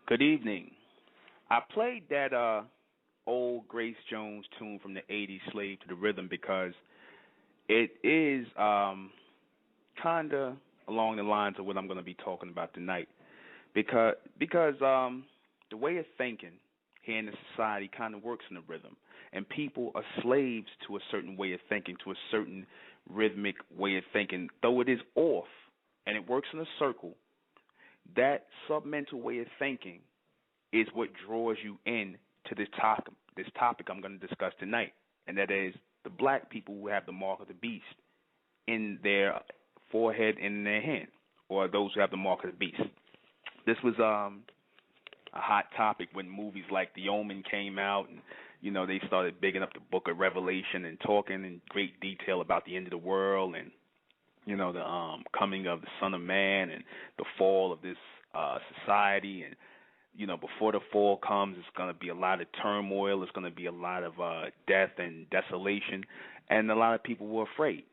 Good evening. I played that old Grace Jones tune from the '80s, "Slave to the Rhythm," because it is kind of along the lines of what I'm going to be talking about tonight. Because the way of thinking here in the society kind of works in a rhythm, and people are slaves to a certain way of thinking, to a certain rhythmic way of thinking, though it is off and it works in a circle. That submental way of thinking is what draws you in to this topic I'm going to discuss tonight, and that is the black people who have the mark of the beast in their forehead and in their hand, or those who have the mark of the beast. This was a hot topic when movies like The Omen came out, and they started bigging up the Book of Revelation and talking in great detail about the end of the world and the coming of the Son of Man and the fall of this society. And before the fall comes, it's going to be a lot of turmoil. It's going to be a lot of death and desolation, and a lot of people were afraid,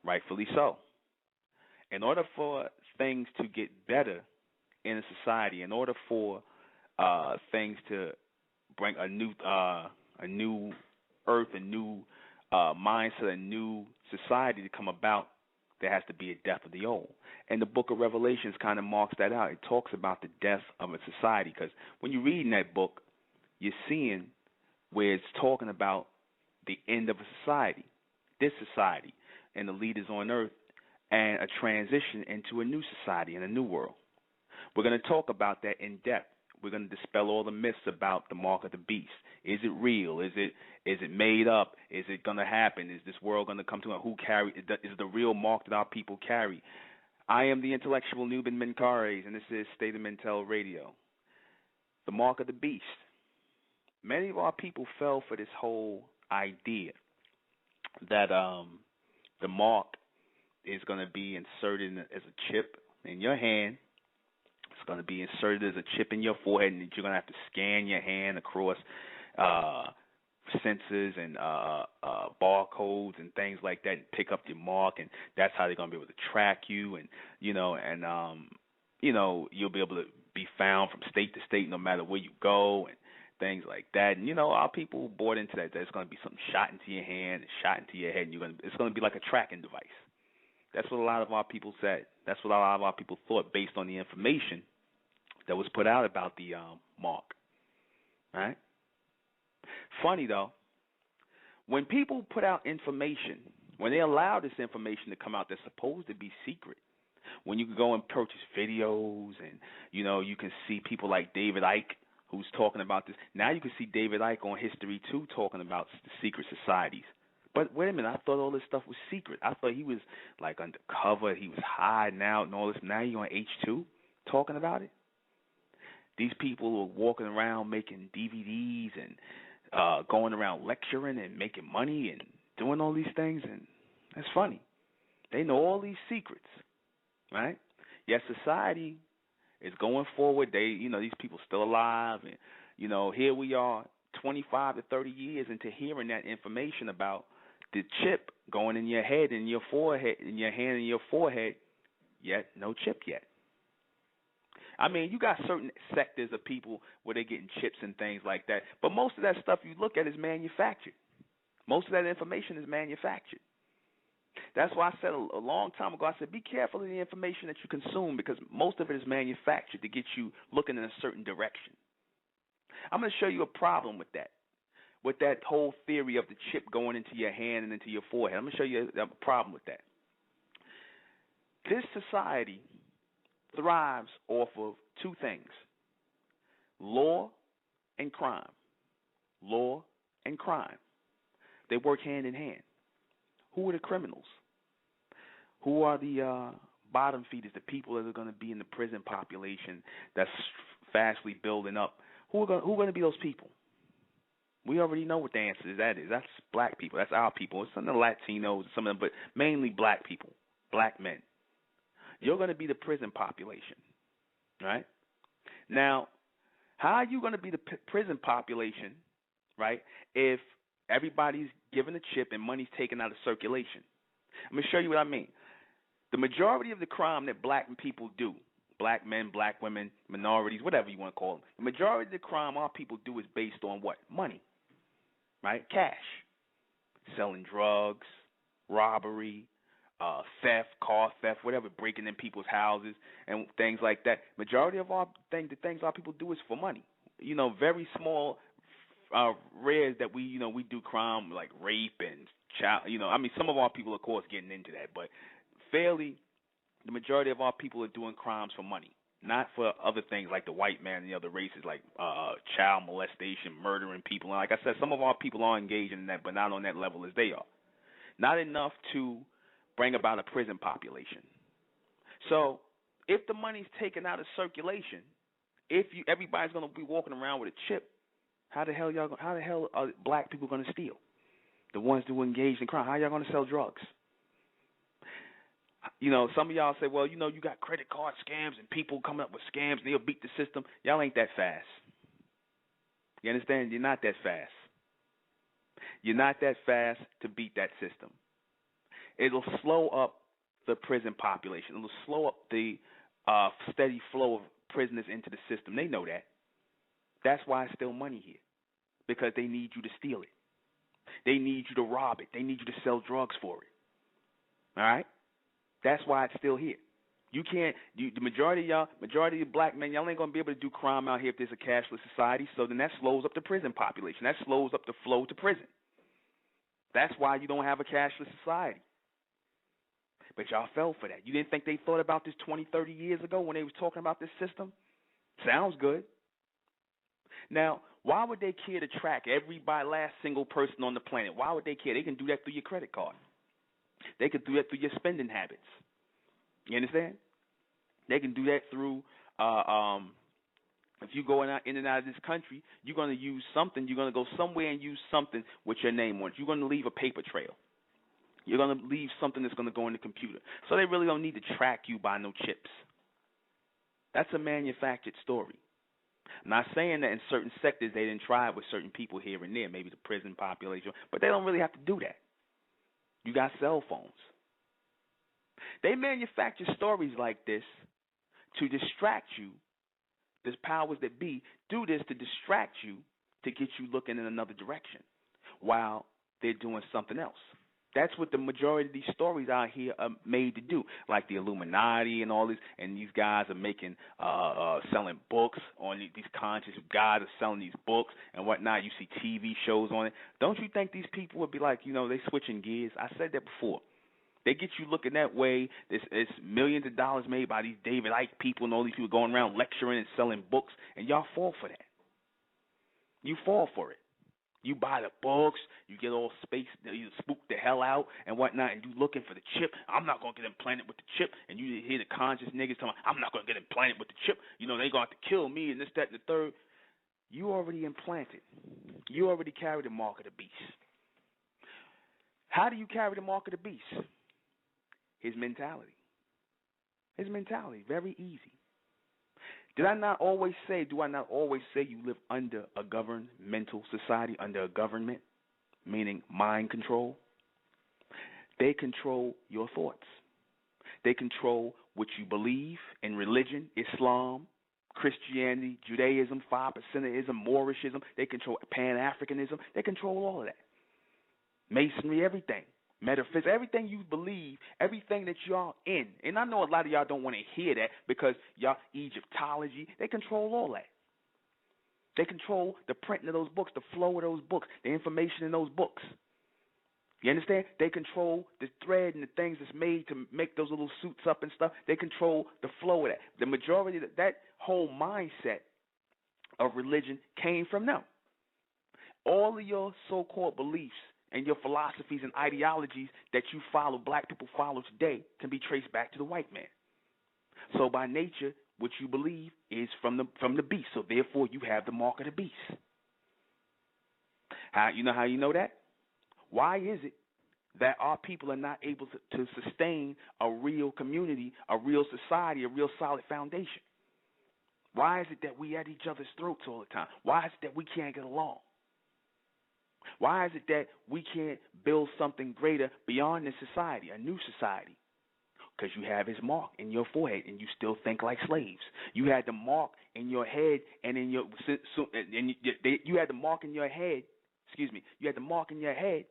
rightfully so. In order for things to get better in a society, in order for things to bring a new earth, a new mindset, a new society to come about, there has to be a death of the old. And the Book of Revelations kind of marks that out. It talks about the death of a society, because when you read in that book, you're seeing where it's talking about the end of a society, this society, and the leaders on earth, and a transition into a new society and a new world. We're going to talk about that in depth. We're going to dispel all the myths about the mark of the beast. Is it real? Is it made up? Is it going to happen? Is this world going to come to an who carry? Is the real mark that our people carry? I am the intellectual Nuben Menkares, and this is State of Mentel Radio. The mark of the beast. Many of our people fell for this whole idea that the mark is going to be inserted as a chip in your hand. It's going to be inserted as a chip in your forehead, and you're going to have to scan your hand across sensors and barcodes and things like that, and pick up your mark, and that's how they're going to be able to track you, and you'll be able to be found from state to state no matter where you go, and things like that. And our people bought into that. There's going to be something shot into your hand and shot into your head, and it's going to be like a tracking device. That's what a lot of our people said. That's what a lot of our people thought based on the information that was put out about the mark. Right? Funny, though, when people put out information, when they allow this information to come out that's supposed to be secret, when you can go and purchase videos and, you can see people like David Icke who's talking about this. Now you can see David Icke on History 2 talking about the secret societies. But wait a minute, I thought all this stuff was secret. I thought he was like undercover, he was hiding out and all this. Now you're on H2 talking about it? These people are walking around making DVDs and going around lecturing and making money and doing all these things, and that's funny. They know all these secrets, right? Yet society is going forward. These people still alive, and here we are 25 to 30 years into hearing that information about the chip going in your head, in your forehead, in your hand, in your forehead, yet no chip yet. I mean, you got certain sectors of people where they're getting chips and things like that, but most of that stuff you look at is manufactured. Most of that information is manufactured. That's why I said a long time ago, I said, be careful of the information that you consume, because most of it is manufactured to get you looking in a certain direction. I'm going to show you a problem with that whole theory of the chip going into your hand and into your forehead. I'm going to show you a problem with that. This society thrives off of two things: law and crime. Law and crime. They work hand in hand. Who are the criminals? Who are the bottom feeders, the people that are going to be in the prison population that's fastly building up? Who are going to be those people? We already know what the answer to that is. That's black people. That's our people. It's some of the Latinos, some of them, but mainly black people, black men. You're going to be the prison population, right? Now, how are you going to be the prison population, right, if everybody's given a chip and money's taken out of circulation? I'm going to show you what I mean. The majority of the crime that black people do, black men, black women, minorities, whatever you want to call them. The majority of the crime our people do is based on what? Money, right? Cash. Selling drugs, robbery, theft, car theft, whatever, breaking in people's houses and things like that. Majority of the things our people do is for money. Very small, rare that we do crime like rape and child. Some of our people, of course, getting into that, but fairly, the majority of our people are doing crimes for money, not for other things like the white man and the other races, like child molestation, murdering people. And like I said, some of our people are engaged in that, but not on that level as they are. Not enough to bring about a prison population. So if the money's taken out of circulation, everybody's going to be walking around with a chip, how the hell are black people going to steal? The ones who engaged in crime, how y'all going to sell drugs? Some of y'all say, well, you got credit card scams and people coming up with scams and they'll beat the system. Y'all ain't that fast. You understand? You're not that fast. You're not that fast to beat that system. It'll slow up the prison population. It'll slow up the steady flow of prisoners into the system. They know that. That's why it's still money here, because they need you to steal it. They need you to rob it. They need you to sell drugs for it. All right? That's why it's still here. You can't. The majority of black men, y'all ain't gonna be able to do crime out here if there's a cashless society. So then that slows up the prison population. That slows up the flow to prison. That's why you don't have a cashless society. But y'all fell for that. You didn't think they thought about this 20, 30 years ago when they was talking about this system? Sounds good. Now, why would they care to track last single person on the planet? Why would they care? They can do that through your credit card. They can do that through your spending habits. You understand? They can do that through, if you go in and out of this country, you're going to use something. You're going to go somewhere and use something with your name on it. You're going to leave a paper trail. You're going to leave something that's going to go in the computer. So they really don't need to track you by no chips. That's a manufactured story. I'm not saying that in certain sectors they didn't try it with certain people here and there, maybe the prison population, but they don't really have to do that. You got cell phones. They manufacture stories like this to distract you. There's powers that be do this to distract you, to get you looking in another direction while they're doing something else. That's what the majority of these stories out here are made to do, like the Illuminati and all this. And these guys are making, selling books on these conscious guys are selling these books and whatnot. You see TV shows on it. Don't you think these people would be like, they switching gears? I said that before. They get you looking that way. It's millions of dollars made by these David Icke people and all these people going around lecturing and selling books, and y'all fall for that. You fall for it. You buy the books, you get all spaced, you spook the hell out and whatnot, and you looking for the chip. I'm not going to get implanted with the chip. And you hear the conscious niggas telling, I'm not going to get implanted with the chip. They going to have to kill me and this, that, and the third. You already implanted. You already carry the mark of the beast. How do you carry the mark of the beast? His mentality. His mentality. Very easy. Do I not always say you live under a governmental society, under a government, meaning mind control? They control your thoughts. They control what you believe in religion, Islam, Christianity, Judaism, 5%ism, Moorishism. They control Pan-Africanism. They control all of that. Masonry, everything. Metaphysics, everything you believe, everything that y'all in. And I know a lot of y'all don't want to hear that because y'all Egyptology, they control all that. They control the printing of those books, the flow of those books, the information in those books. You understand? They control the thread and the things that's made to make those little suits up and stuff. They control the flow of that. The majority of that whole mindset of religion came from them. All of your so-called beliefs and your philosophies and ideologies that you follow, black people follow today, can be traced back to the white man. So by nature, what you believe is from the beast. So therefore, you have the mark of the beast. How you know that? Why is it that our people are not able to sustain a real community, a real society, a real solid foundation? Why is it that we at each other's throats all the time? Why is it that we can't get along? Why is it that we can't build something greater beyond this society, a new society? Because you have his mark in your forehead, and you still think like slaves. You had the mark in your head, and in your you had the mark in your head. Excuse me. You had the mark in your head,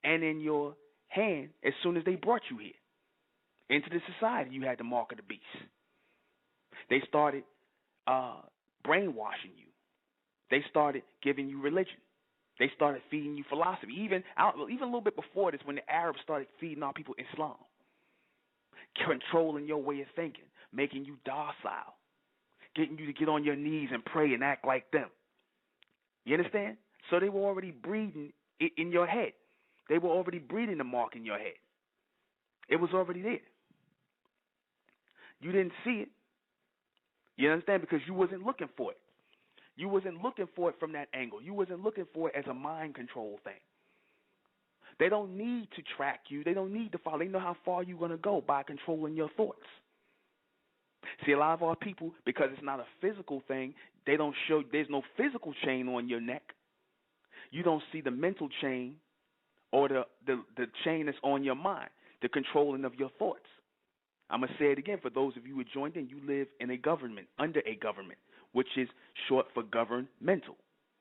and in your hand as soon as they brought you here into the society. You had the mark of the beast. They started brainwashing you. They started giving you religion. They started feeding you philosophy. Even a little bit before this, when the Arabs started feeding our people Islam, controlling your way of thinking, making you docile, getting you to get on your knees and pray and act like them. You understand? So they were already breeding it in your head. They were already breeding the mark in your head. It was already there. You didn't see it. You understand? Because you wasn't looking for it. You wasn't looking for it from that angle. You wasn't looking for it as a mind control thing. They don't need to track you. They don't need to follow. They know how far you're going to go by controlling your thoughts. See, a lot of our people, because it's not a physical thing, they don't show, there's no physical chain on your neck. You don't see the mental chain or the chain that's on your mind, the controlling of your thoughts. I'm going to say it again for those of you who joined in. You live in a government, under a government, which is short for governmental.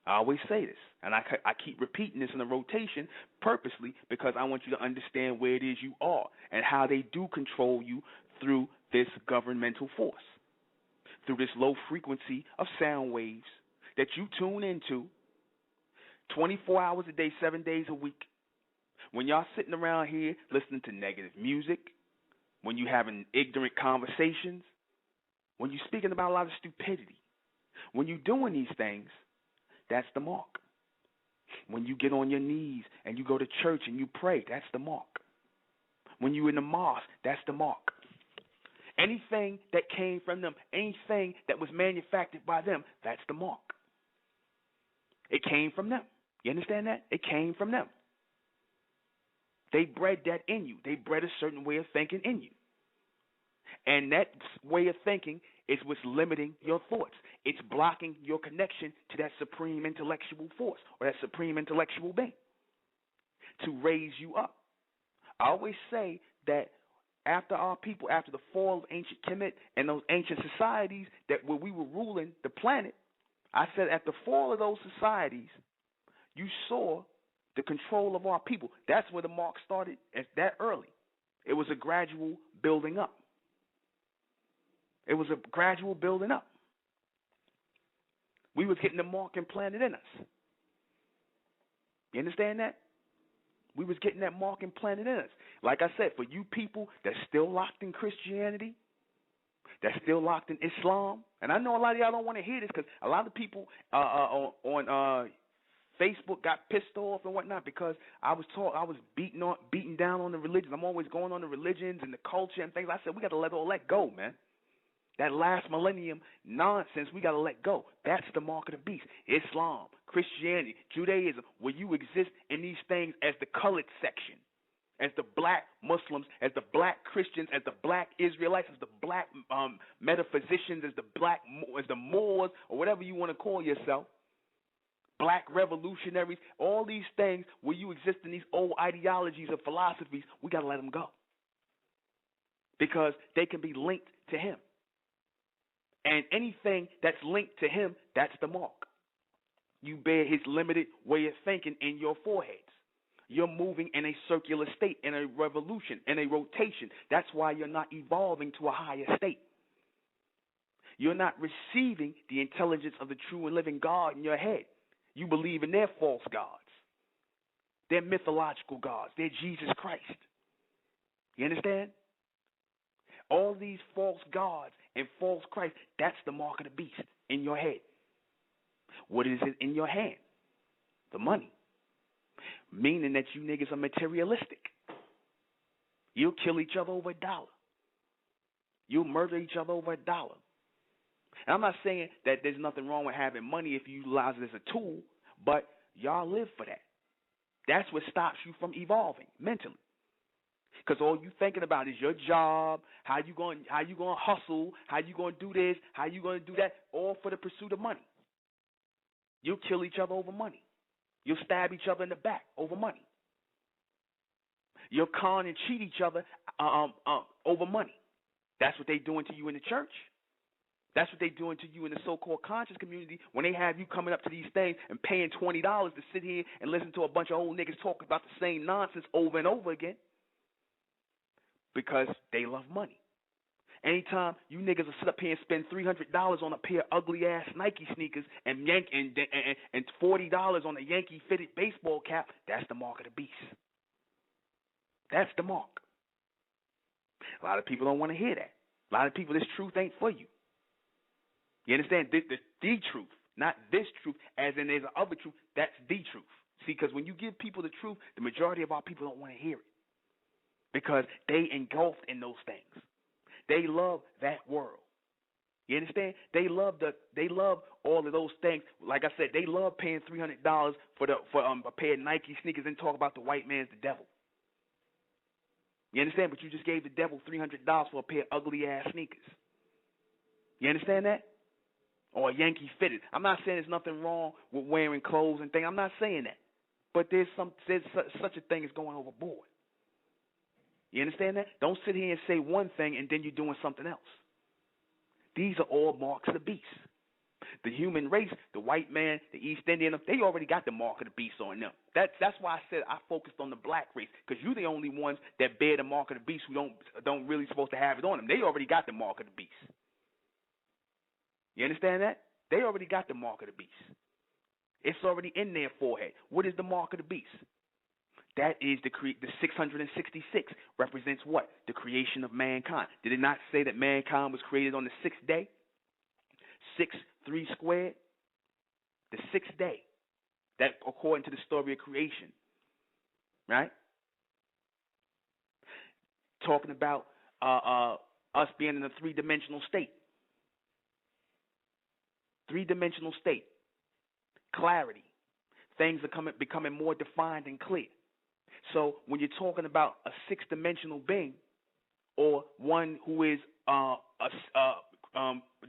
I always say this, and I keep repeating this in a rotation purposely because I want you to understand where it is you are and how they do control you through this governmental force, through this low frequency of sound waves that you tune into 24 hours a day, 7 days a week. When y'all sitting around here listening to negative music, when you having ignorant conversations, when you speaking about a lot of stupidity, when you doing these things, that's the mark. When you get on your knees and you go to church and you pray, that's the mark. When you in the mosque, that's the mark. Anything that came from them, anything that was manufactured by them, that's the mark. It came from them. You understand that? It came from them. They bred that in you. They bred a certain way of thinking in you. And that way of thinking is what's limiting your thoughts. It's blocking your connection to that supreme intellectual force or that supreme intellectual being to raise you up. I always say that after our people, after the fall of ancient Kemet and those ancient societies that where we were ruling the planet, I said at the fall of those societies, you saw the control of our people. That's where the mark started at that early. It was a gradual building up. It was a gradual building up. We was getting the mark implanted in us. You understand that? We was getting that mark implanted in us. Like I said, for you people that's still locked in Christianity, that's still locked in Islam, and I know a lot of y'all don't want to hear this because a lot of people on Facebook got pissed off and whatnot because I was beating down on the religions. I'm always going on the religions and the culture and things. I said we got to let all that go, man. That last millennium nonsense, we got to let go. That's the mark of the beast. Islam, Christianity, Judaism, where you exist in these things as the colored section, as the black Muslims, as the black Christians, as the black Israelites, as the black metaphysicians, as the Moors, or whatever you want to call yourself, black revolutionaries, all these things where you exist in these old ideologies or philosophies, we got to let them go because they can be linked to him. And anything that's linked to him, that's the mark. You bear his limited way of thinking in your foreheads. You're moving in a circular state, in a revolution, in a rotation. That's why you're not evolving to a higher state. You're not receiving the intelligence of the true and living God in your head. You believe in their false gods, their mythological gods, their Jesus Christ. You understand? All these false gods and false Christ, that's the mark of the beast in your head. What is it in your hand? The money. Meaning that you niggas are materialistic. You'll kill each other over $1. You'll murder each other over $1. And I'm not saying that there's nothing wrong with having money if you utilize it as a tool, but y'all live for that. That's what stops you from evolving mentally. Because all you thinking about is your job, how you going to hustle, how you going to do this, how you going to do that, all for the pursuit of money. You'll kill each other over money. You'll stab each other in the back over money. You'll con and cheat each other over money. That's what they're doing to you in the church. That's what they're doing to you in the so-called conscious community when they have you coming up to these things and paying $20 to sit here and listen to a bunch of old niggas talk about the same nonsense over and over again because they love money. Anytime you niggas will sit up here and spend $300 on a pair of ugly-ass Nike sneakers and $40 on a Yankee-fitted baseball cap, that's the mark of the beast. That's the mark. A lot of people don't want to hear that. A lot of people, this truth ain't for you. You understand? The truth, not this truth, as in there's another truth, that's the truth. See, because when you give people the truth, the majority of our people don't want to hear it because they engulfed in those things. They love that world. You understand? They love all of those things. Like I said, they love paying $300 for a pair of Nike sneakers and talk about the white man's the devil. You understand? But you just gave the devil $300 for a pair of ugly ass sneakers. You understand that? Or a Yankee fitted. I'm not saying there's nothing wrong with wearing clothes and things. I'm not saying that. But there's such a thing as going overboard. You understand that? Don't sit here and say one thing and then you're doing something else. These are all marks of the beast. The human race, the white man, the East Indian, they already got the mark of the beast on them. That's why I said I focused on the black race, because you're the only ones that bear the mark of the beast who don't really supposed to have it on them. They already got the mark of the beast. You understand that? They already got the mark of the beast. It's already in their forehead. What is the mark of the beast? That is the 666 represents what? The creation of mankind. Did it not say that mankind was created on the sixth day? 6-3 squared. The sixth day. That according to the story of creation. Right? Talking about us being in a three-dimensional state. Three-dimensional state. Clarity. Things are becoming more defined and clear. So when you're talking about a six-dimensional being, or one who is the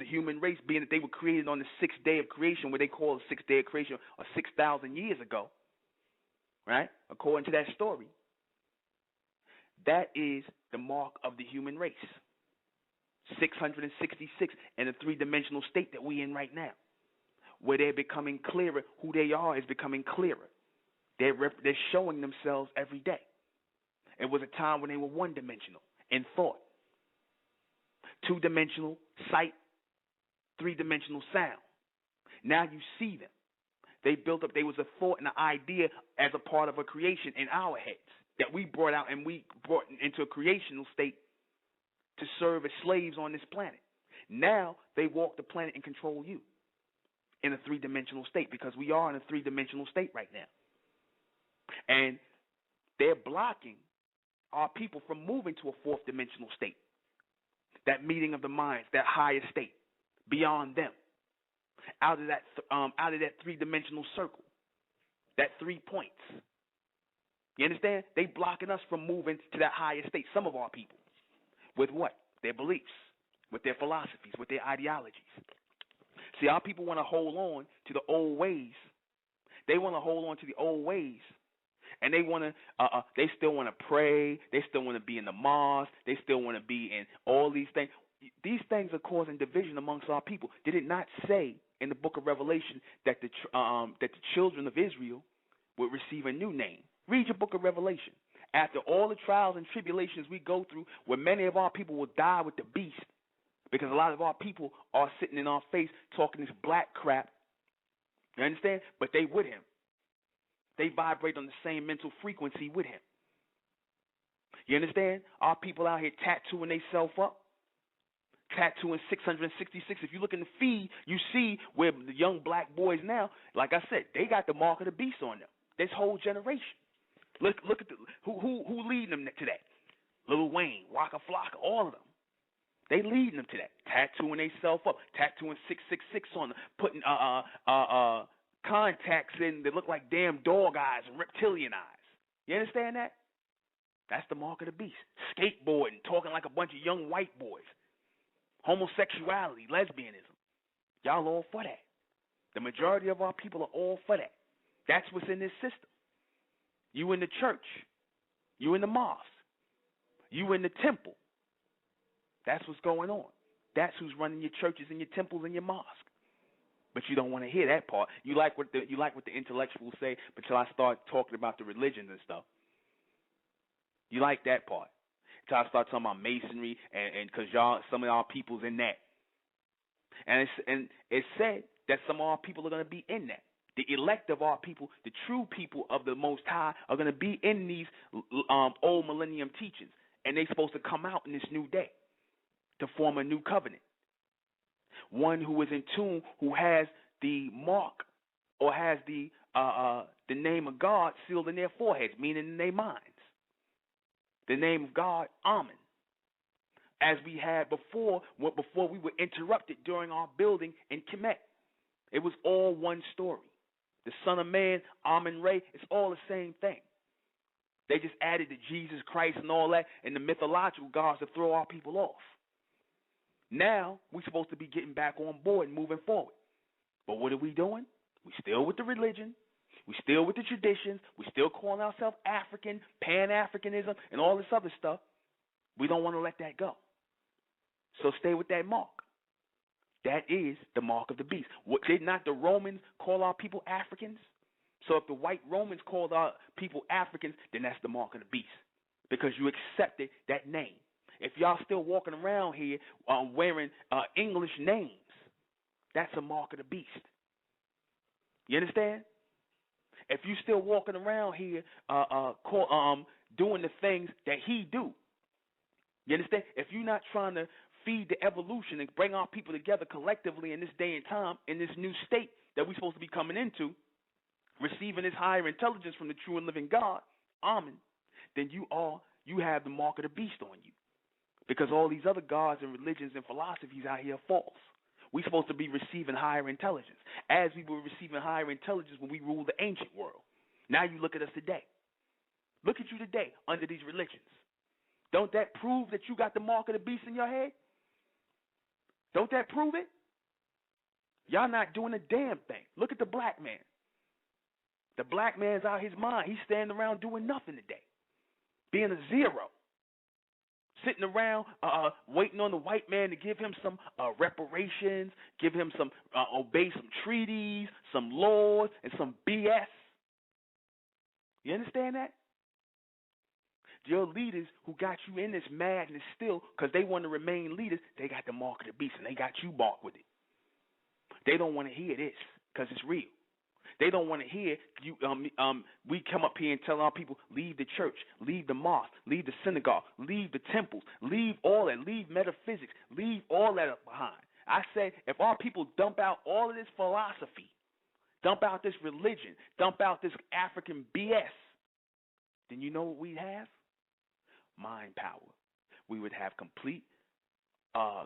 human race, being that they were created on the sixth day of creation, what they call the sixth day of creation, or 6,000 years ago, right? According to that story, that is the mark of the human race. 666 in a three-dimensional state that we're in right now, where they're becoming clearer. Who they are is becoming clearer. They're showing themselves every day. It was a time when they were one-dimensional in thought, two-dimensional sight, three-dimensional sound. Now you see them. They built up. There was a thought and an idea as a part of a creation in our heads that we brought out and we brought into a creational state to serve as slaves on this planet. Now they walk the planet and control you in a three-dimensional state, because we are in a three-dimensional state right now. And they're blocking our people from moving to a fourth-dimensional state, that meeting of the minds, that higher state, beyond them, out of that three-dimensional circle, that 3 points. You understand? They blocking us from moving to that higher state, some of our people, with what? Their beliefs, with their philosophies, with their ideologies. See, our people want to hold on to the old ways. They want to hold on to the old ways. And they want to, they still want to pray. They still want to be in the mosque. They still want to be in all these things. These things are causing division amongst our people. Did it not say in the book of Revelation that the children of Israel would receive a new name? Read your book of Revelation. After all the trials and tribulations we go through, where many of our people will die with the beast, because a lot of our people are sitting in our face talking this black crap. You understand? But they with him. They vibrate on the same mental frequency with him. You understand? Our people out here tattooing themselves up. Tattooing 666. If you look in the feed, you see where the young black boys now, like I said, they got the mark of the beast on them. This whole generation. Look at who leading them to that. Lil Wayne, Waka Flocka, all of them. They leading them to that. Tattooing themselves up. Tattooing 666 on them. Putting contacts in that look like damn dog eyes and reptilian eyes. You understand that? That's the mark of the beast. Skateboarding, talking like a bunch of young white boys. Homosexuality, lesbianism. Y'all all for that. The majority of our people are all for that. That's what's in this system. You in the church. You in the mosque. You in the temple. That's what's going on. That's who's running your churches and your temples and your mosques. But you don't want to hear that part. You like what the intellectuals say, but till I start talking about the religions and stuff. You like that part. Till I start talking about masonry and because some of our people's in that. And it's said that some of our people are going to be in that. The elect of our people, the true people of the Most High, are going to be in these old millennium teachings. And they're supposed to come out in this new day to form a new covenant. One who is in tune, who has the mark or has the name of God sealed in their foreheads, meaning in their minds. The name of God, Amen. As we had before we were interrupted during our building in Kemet. It was all one story. The Son of Man, Amen Ray, it's all the same thing. They just added the Jesus Christ and all that and the mythological gods to throw our people off. Now, we're supposed to be getting back on board and moving forward. But what are we doing? We still with the religion. We still with the traditions. We still calling ourselves African, Pan-Africanism, and all this other stuff. We don't want to let that go. So stay with that mark. That is the mark of the beast. Did not the Romans call our people Africans? So if the white Romans called our people Africans, then that's the mark of the beast. Because you accepted that name. If y'all still walking around here wearing English names, that's a mark of the beast. You understand? If you still walking around here doing the things that he do, you understand? If you're not trying to feed the evolution and bring our people together collectively in this day and time, in this new state that we're supposed to be coming into, receiving this higher intelligence from the true and living God, Amen, then you have the mark of the beast on you. Because all these other gods and religions and philosophies out here are false. We're supposed to be receiving higher intelligence, as we were receiving higher intelligence when we ruled the ancient world. Now you look at us today. Look at you today under these religions. Don't that prove that you got the mark of the beast in your head? Don't that prove it? Y'all not doing a damn thing. Look at the black man. The black man's out his mind. He's standing around doing nothing today, being a zero. Sitting around waiting on the white man to give him some reparations, give him some, obey some treaties, some laws, and some BS. You understand that? Your leaders who got you in this madness still, because they want to remain leaders, they got the mark of the beast, and they got you marked with it. They don't want to hear this, because it's real. They don't want to hear you. We come up here and tell our people, leave the church, leave the mosque, leave the synagogue, leave the temples, leave all that, leave metaphysics, leave all that up behind. I say, if our people dump out all of this philosophy, dump out this religion, dump out this African BS, then you know what we'd have? Mind power. We would have complete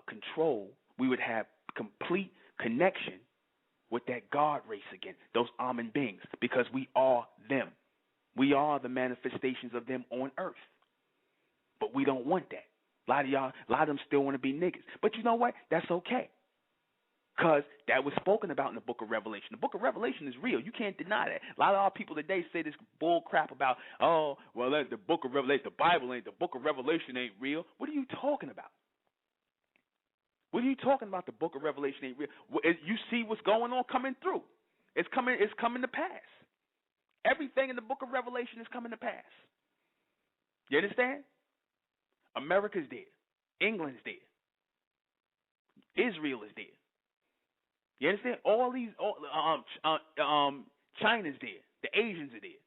control. We would have complete connection with that God race again, those Amen beings, because we are them. We are the manifestations of them on earth. But we don't want that. A lot of them still want to be niggas. But you know what? That's okay. Because that was spoken about in the book of Revelation. The book of Revelation is real. You can't deny that. A lot of our people today say this bull crap about, oh, well, the book of Revelation, the Bible ain't, the book of Revelation ain't real. What are you talking about? What are you talking about? The book of Revelation ain't real. You see what's going on coming through. It's coming to pass. Everything in the book of Revelation is coming to pass. You understand? America's there. England's there. Israel is there. You understand? All these, China's there. The Asians are there.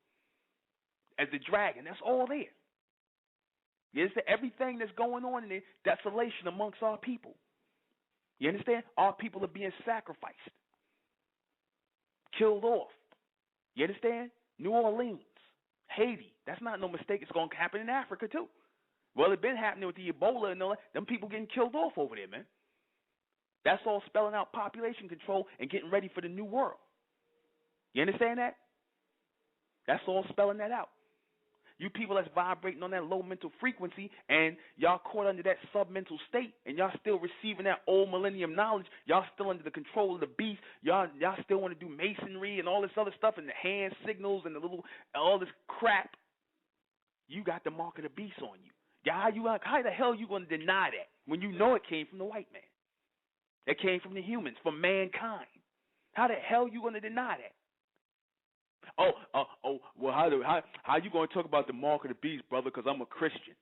As the dragon, that's all there. You understand? Everything that's going on in there, desolation amongst our people. You understand? Our people are being sacrificed, killed off. You understand? New Orleans, Haiti. That's not no mistake. It's going to happen in Africa too. Well, it's been happening with the Ebola and all that. Them people getting killed off over there, man. That's all spelling out population control and getting ready for the new world. You understand that? That's all spelling that out. You people that's vibrating on that low mental frequency and y'all caught under that submental state and y'all still receiving that old millennium knowledge, y'all still under the control of the beast, y'all still want to do masonry and all this other stuff and the hand signals and the little all this crap. You got the mark of the beast on you. How the hell are you going to deny that when you know it came from the white man? It came from the humans, from mankind. How the hell are you going to deny that? Well, how you going to talk about the mark of the beast, brother, because I'm a Christian?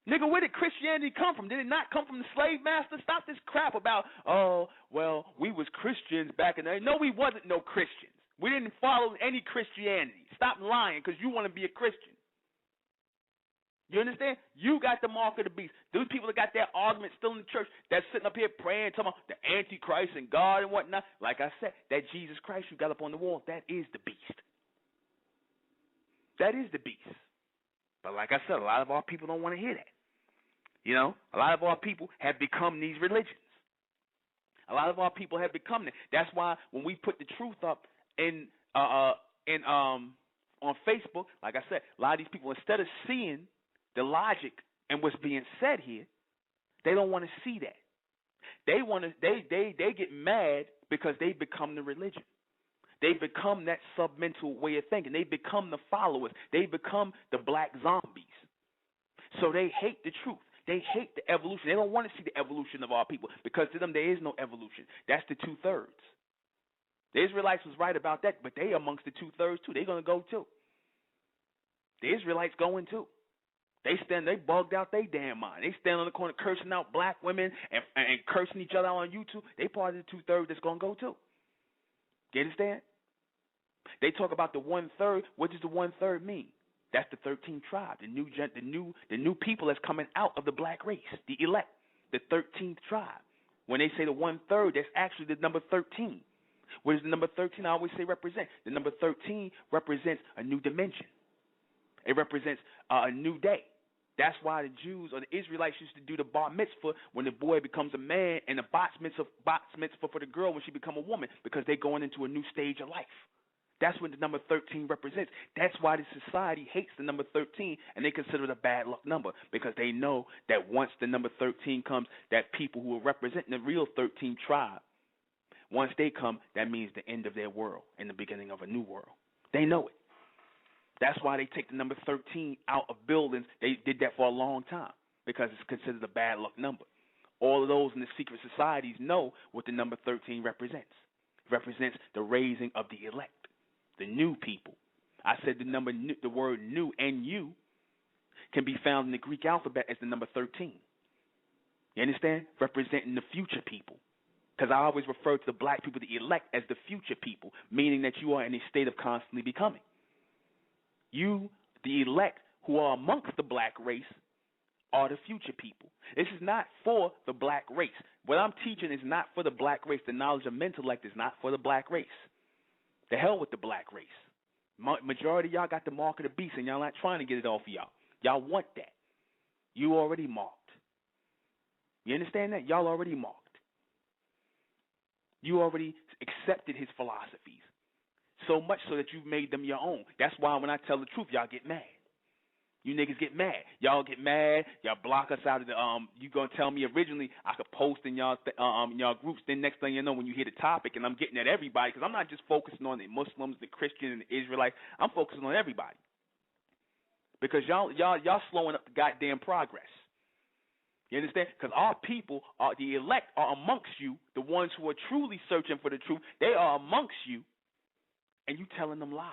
Nigga, where did Christianity come from? Did it not come from the slave master? Stop this crap about, we was Christians back in the day. No, we wasn't no Christians. We didn't follow any Christianity. Stop lying because you want to be a Christian. You understand? You got the mark of the beast. Those people that got their argument still in the church, that's sitting up here praying, talking about the Antichrist and God and whatnot. Like I said, that Jesus Christ you got up on the wall, that is the beast. That is the beast. But like I said, a lot of our people don't want to hear that. You know, a lot of our people have become these religions. A lot of our people have become that. That's why when we put the truth up on Facebook, like I said, a lot of these people, instead of seeing the logic and what's being said here, they don't want to see that. They get mad because they become the religion. They become that submental way of thinking. They become the followers. They become the black zombies. So they hate the truth. They hate the evolution. They don't want to see the evolution of our people because to them there is no evolution. That's the 2/3. The Israelites was right about that, but they amongst the 2/3 too. They're going to go too. The Israelites going too. They bugged out their damn mind. They stand on the corner cursing out black women and cursing each other out on YouTube. They part of the 2/3 that's going to go too. You understand? They talk about the 1/3. What does the 1/3 mean? That's the 13th tribe, the new people that's coming out of the black race, the elect, the 13th tribe. When they say the 1/3, that's actually the number 13. What does the number 13 I always say represent? The number 13 represents a new dimension. It represents a new day. That's why the Jews or the Israelites used to do the bar mitzvah when the boy becomes a man, and the bat mitzvah for the girl when she become a woman, because they're going into a new stage of life. That's what the number 13 represents. That's why the society hates the number 13, and they consider it a bad luck number, because they know that once the number 13 comes, that people who are representing the real 13 tribe, once they come, that means the end of their world and the beginning of a new world. They know it. That's why they take the number 13 out of buildings. They did that for a long time because it's considered a bad luck number. All of those in the secret societies know what the number 13 represents. It represents the raising of the elect, the new people. I said the word new, N-U, can be found in the Greek alphabet as the number 13. You understand? Representing the future people. Because I always refer to the black people, the elect, as the future people, meaning that you are in a state of constantly becoming. You, the elect, who are amongst the black race, are the future people. This is not for the black race. What I'm teaching is not for the black race. The knowledge of intellect is not for the black race. The hell with the black race. Majority of y'all got the mark of the beast, and y'all not trying to get it off of y'all. Y'all want that. You already marked. You understand that? Y'all already marked. You already accepted his philosophies. So much so that you've made them your own. That's why when I tell the truth, y'all get mad. You niggas get mad. Y'all get mad. Y'all block us out of the you gonna tell me originally I could post in y'all groups. Then next thing you know, when you hear the topic, and I'm getting at everybody, because I'm not just focusing on the Muslims, the Christians, and the Israelites. I'm focusing on everybody. Because y'all slowing up the goddamn progress. You understand? Because our people, the elect, are amongst you, the ones who are truly searching for the truth. They are amongst you, and you telling them lies.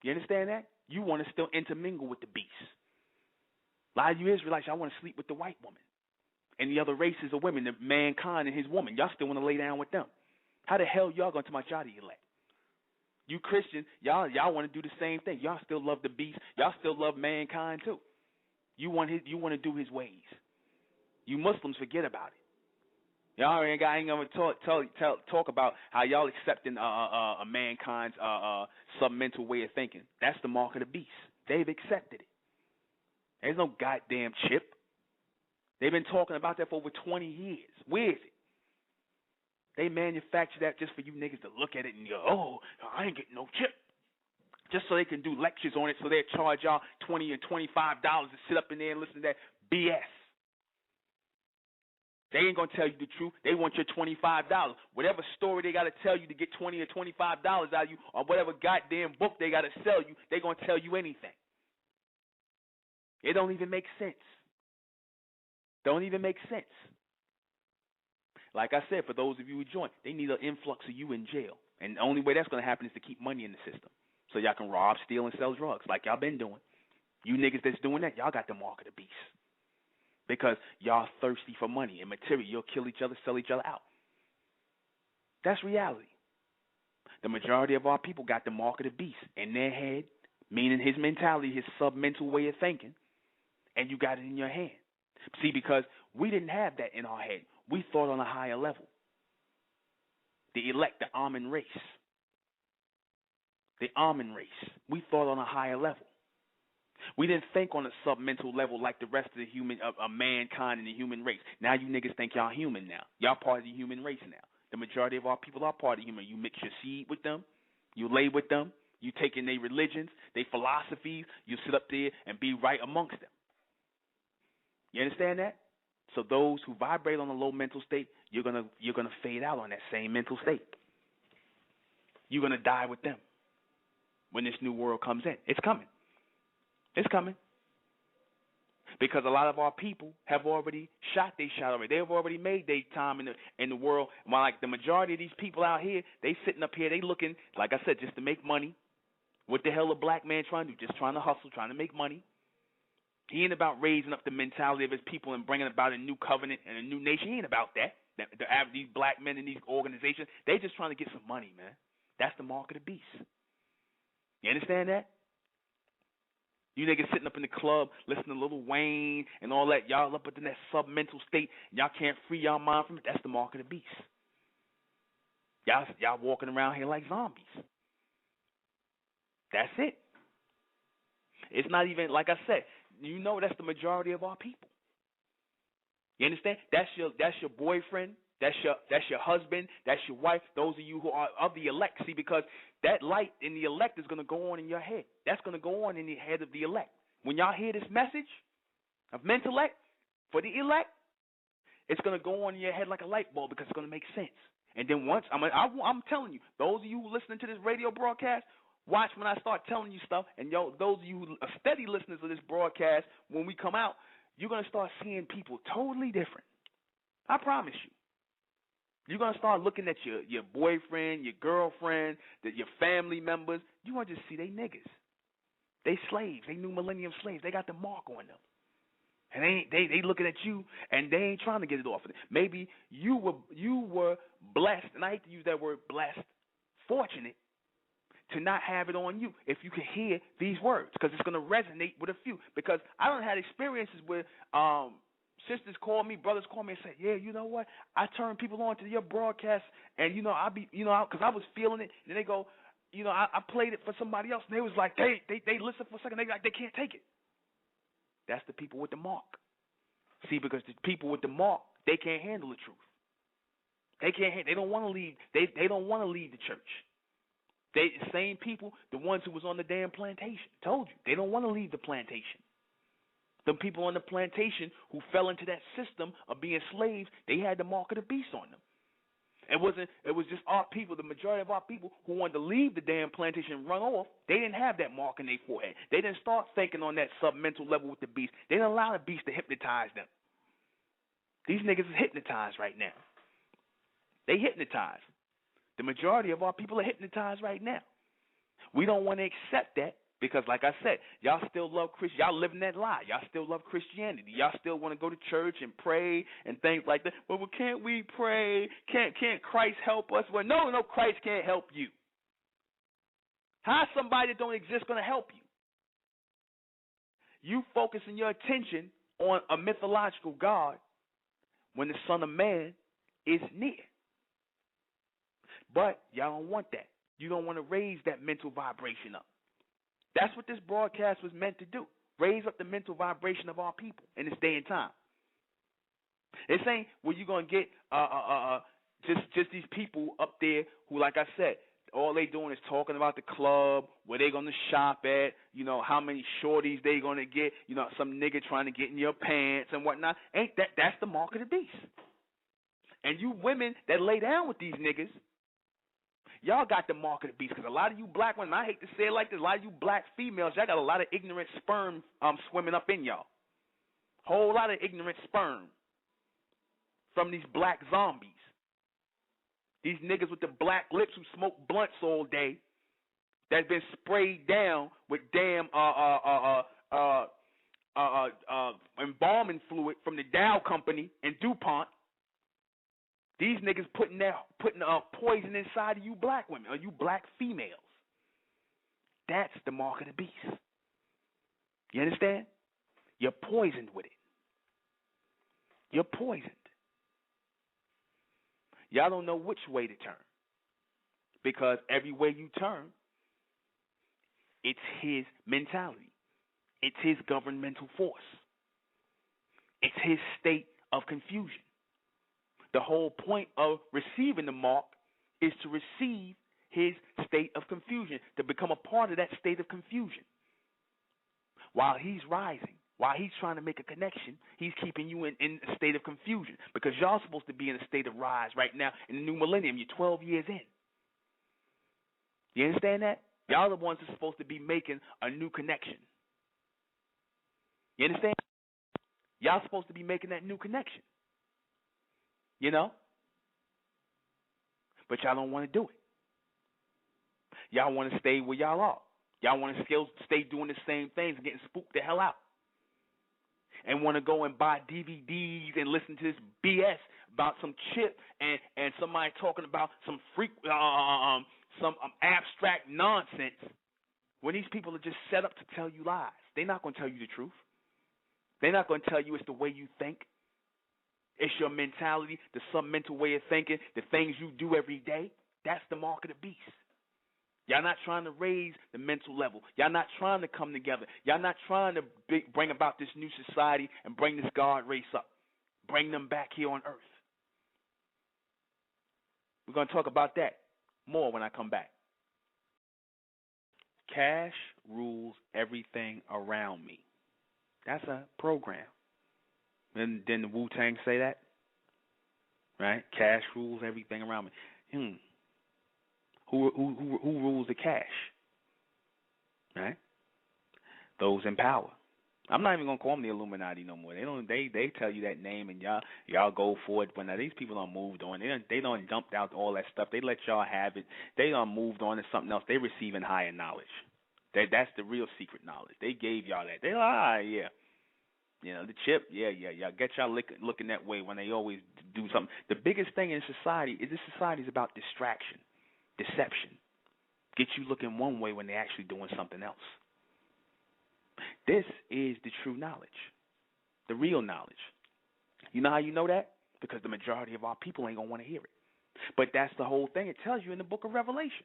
You understand that? You want to still intermingle with the beast. A lot of you Israelites, y'all want to sleep with the white woman and the other races of women, the mankind and his woman. Y'all still want to lay down with them. How the hell y'all going to talk about y'all the elect? You Christians, y'all want to do the same thing. Y'all still love the beast. Y'all still love mankind too. You want to do his ways. You Muslims, forget about it. Y'all ain't gonna talk about how y'all accepting a mankind's submental way of thinking. That's the mark of the beast. They've accepted it. There's no goddamn chip. They've been talking about that for over 20 years. Where is it? They manufacture that just for you niggas to look at it and go, oh, I ain't getting no chip. Just so they can do lectures on it, so they'll charge y'all $20 and $25 to sit up in there and listen to that BS. They ain't going to tell you the truth. They want your $25. Whatever story they got to tell you to get $20 or $25 out of you, or whatever goddamn book they got to sell you, they going to tell you anything. It don't even make sense. Don't even make sense. Like I said, for those of you who join, they need an influx of you in jail. And the only way that's going to happen is to keep money in the system. So y'all can rob, steal, and sell drugs like y'all been doing. You niggas that's doing that, y'all got the mark of the beast. Because y'all thirsty for money and material. You'll kill each other, sell each other out. That's reality. The majority of our people got the mark of the beast in their head, meaning his mentality, his sub-mental way of thinking, and you got it in your hand. See, because we didn't have that in our head. We thought on a higher level. The elect, the almond race. The almond race. We thought on a higher level. We didn't think on a sub-mental level like the rest of the human, of mankind and the human race. Now you niggas think y'all human now. Y'all part of the human race now. The majority of our people are part of the human. You mix your seed with them. You lay with them. You take in their religions, their philosophies. You sit up there and be right amongst them. You understand that? So those who vibrate on a low mental state, you're gonna fade out on that same mental state. You're gonna die with them when this new world comes in. It's coming. It's coming. Because a lot of our people have already shot their shot already. They've already made their time in the world. While like the majority of these people out here, they sitting up here, they looking, like I said, just to make money. What the hell a black man trying to do? Just trying to hustle, trying to make money. He ain't about raising up the mentality of his people and bringing about a new covenant and a new nation. He ain't about that. These black men in these organizations, they just trying to get some money, man. That's the mark of the beast. You understand that? You niggas sitting up in the club listening to Lil Wayne and all that. Y'all up in that sub-mental state. Y'all can't free y'all mind from it. That's the mark of the beast. Y'all walking around here like zombies. That's it. It's not even, like I said, you know that's the majority of our people. You understand? That's your boyfriend. That's your husband. That's your wife. Those of you who are of the elect. See, because that light in the elect is going to go on in your head. That's going to go on in the head of the elect. When y'all hear this message of mentellect for the elect, it's going to go on in your head like a light bulb because it's going to make sense. And then once, I'm telling you, those of you who listening to this radio broadcast, watch when I start telling you stuff. And those of you who are steady listeners of this broadcast, when we come out, you're going to start seeing people totally different. I promise you. You're going to start looking at your boyfriend, your girlfriend, your family members. You're going to just see they niggas. They slaves. They new millennium slaves. They got the mark on them. And they looking at you, and they ain't trying to get it off of them. Maybe you were blessed, and I hate to use that word blessed, fortunate, to not have it on you if you can hear these words, because it's going to resonate with a few. Because I don't have experiences with sisters call me, brothers call me and say, yeah, you know what? I turn people on to your broadcast, and, because I was feeling it. And they go, I played it for somebody else, and they was like, they listen for a second. They like, they can't take it. That's the people with the mark. See, because the people with the mark, they can't handle the truth. They don't want to leave. They don't want to leave the church. The same people, the ones who was on the damn plantation, told you, they don't want to leave the plantation. The people on the plantation who fell into that system of being slaves, they had the mark of the beast on them. It was just our people, the majority of our people who wanted to leave the damn plantation and run off. They didn't have that mark in their forehead. They didn't start thinking on that sub-mental level with the beast. They didn't allow the beast to hypnotize them. These niggas is hypnotized right now. They hypnotized. The majority of our people are hypnotized right now. We don't want to accept that because, like I said, y'all still love Christianity. Y'all living that lie. Y'all still love Christianity. Y'all still want to go to church and pray and things like that. Well, can't we pray? Can't Christ help us? Well, no, Christ can't help you. How's somebody that don't exist going to help you? You focusing your attention on a mythological God when the Son of Man is near. But y'all don't want that. You don't want to raise that mental vibration up. That's what this broadcast was meant to do. Raise up the mental vibration of our people in this day and time. It's ain't where you're going to get just these people up there who, like I said, all they doing is talking about the club, where they going to shop at, how many shorties they going to get, some nigga trying to get in your pants and whatnot. That's the mark of the beast. And you women that lay down with these niggas, Y'all got the mark of the beast because a lot of you black women, I hate to say it like this, a lot of you black females, y'all got a lot of ignorant sperm swimming up in y'all. Whole lot of ignorant sperm from these black zombies. These niggas with the black lips who smoke blunts all day that's been sprayed down with damn embalming fluid from the Dow Company and DuPont. These niggas putting poison inside of you black women or you black females. That's the mark of the beast. You understand? You're poisoned with it. You're poisoned. Y'all don't know which way to turn. Because every way you turn, it's his mentality. It's his governmental force. It's his state of confusion. The whole point of receiving the mark is to receive his state of confusion, to become a part of that state of confusion. While he's rising, while he's trying to make a connection, he's keeping you in a state of confusion because y'all supposed to be in a state of rise right now in the new millennium. You're 12 years in. You understand that? Y'all are the ones that's supposed to be making a new connection. You understand? Y'all supposed to be making that new connection. You know? But y'all don't want to do it. Y'all want to stay where y'all are. Y'all want to still stay doing the same things and getting spooked the hell out. And want to go and buy DVDs and listen to this BS about some chip and somebody talking about some abstract nonsense when these people are just set up to tell you lies. They're not going to tell you the truth. They're not going to tell you it's the way you think. It's your mentality, the submental way of thinking, the things you do every day. That's the mark of the beast. Y'all not trying to raise the mental level. Y'all not trying to come together. Y'all not trying to bring about this new society and bring this God race up. Bring them back here on earth. We're going to talk about that more when I come back. Cash rules everything around me. That's a program. Didn't the Wu-Tang say that? Right? Cash rules everything around me. Who rules the cash? Right? Those in power. I'm not even gonna call them the Illuminati no more. They tell you that name and y'all go for it. But now these people done moved on. They done dumped out all that stuff. They let y'all have it. They done moved on to something else. They receiving higher knowledge. That's the real secret knowledge. They gave y'all that. They yeah. You know, the chip, yeah. Get y'all looking that way when they always do something. The biggest thing in society is this society is about distraction, deception. Get you looking one way when they're actually doing something else. This is the true knowledge, the real knowledge. You know how you know that? Because the majority of our people ain't going to want to hear it. But that's the whole thing. It tells you in the book of Revelation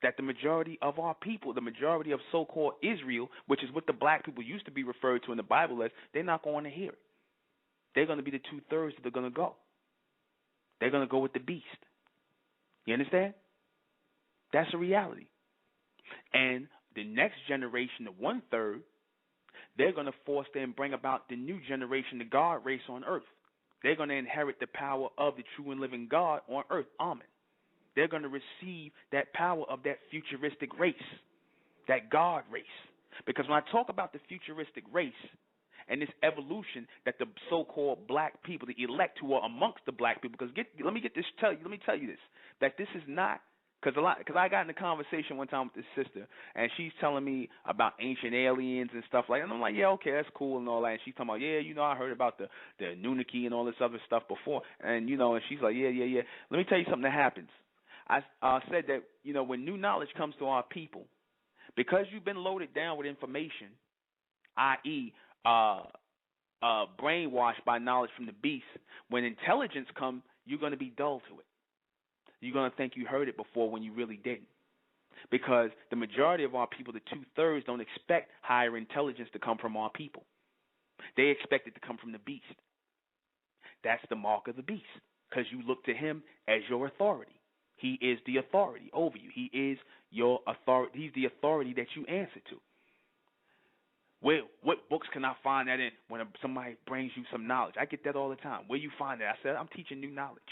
that the majority of our people, the majority of so-called Israel, which is what the black people used to be referred to in the Bible as, they're not going to hear it. They're going to be the 2/3 that are going to go. They're going to go with the beast. You understand? That's a reality. And the next generation, the 1/3, they're going to force and bring about the new generation, the God race on earth. They're going to inherit the power of the true and living God on earth. Amen. They're going to receive that power of that futuristic race, that God race. Because when I talk about the futuristic race and this evolution that the so-called black people, the elect who are amongst the black people, because let me tell you this, that this is not, because I got in a conversation one time with this sister, and she's telling me about ancient aliens and stuff like that. And I'm like, yeah, okay, that's cool and all that. And she's talking about, yeah, I heard about the Anunnaki and all this other stuff before. And, and she's like, yeah. Let me tell you something that happens. I said that, when new knowledge comes to our people, because you've been loaded down with information, i.e., brainwashed by knowledge from the beast, when intelligence comes, you're going to be dull to it. You're going to think you heard it before when you really didn't. Because the majority of our people, the 2/3, don't expect higher intelligence to come from our people. They expect it to come from the beast. That's the mark of the beast, because you look to him as your authority. He is the authority over you. He is your authority. He's the authority that you answer to. Well, what books can I find that in when somebody brings you some knowledge? I get that all the time. Where you find that? I said, I'm teaching new knowledge.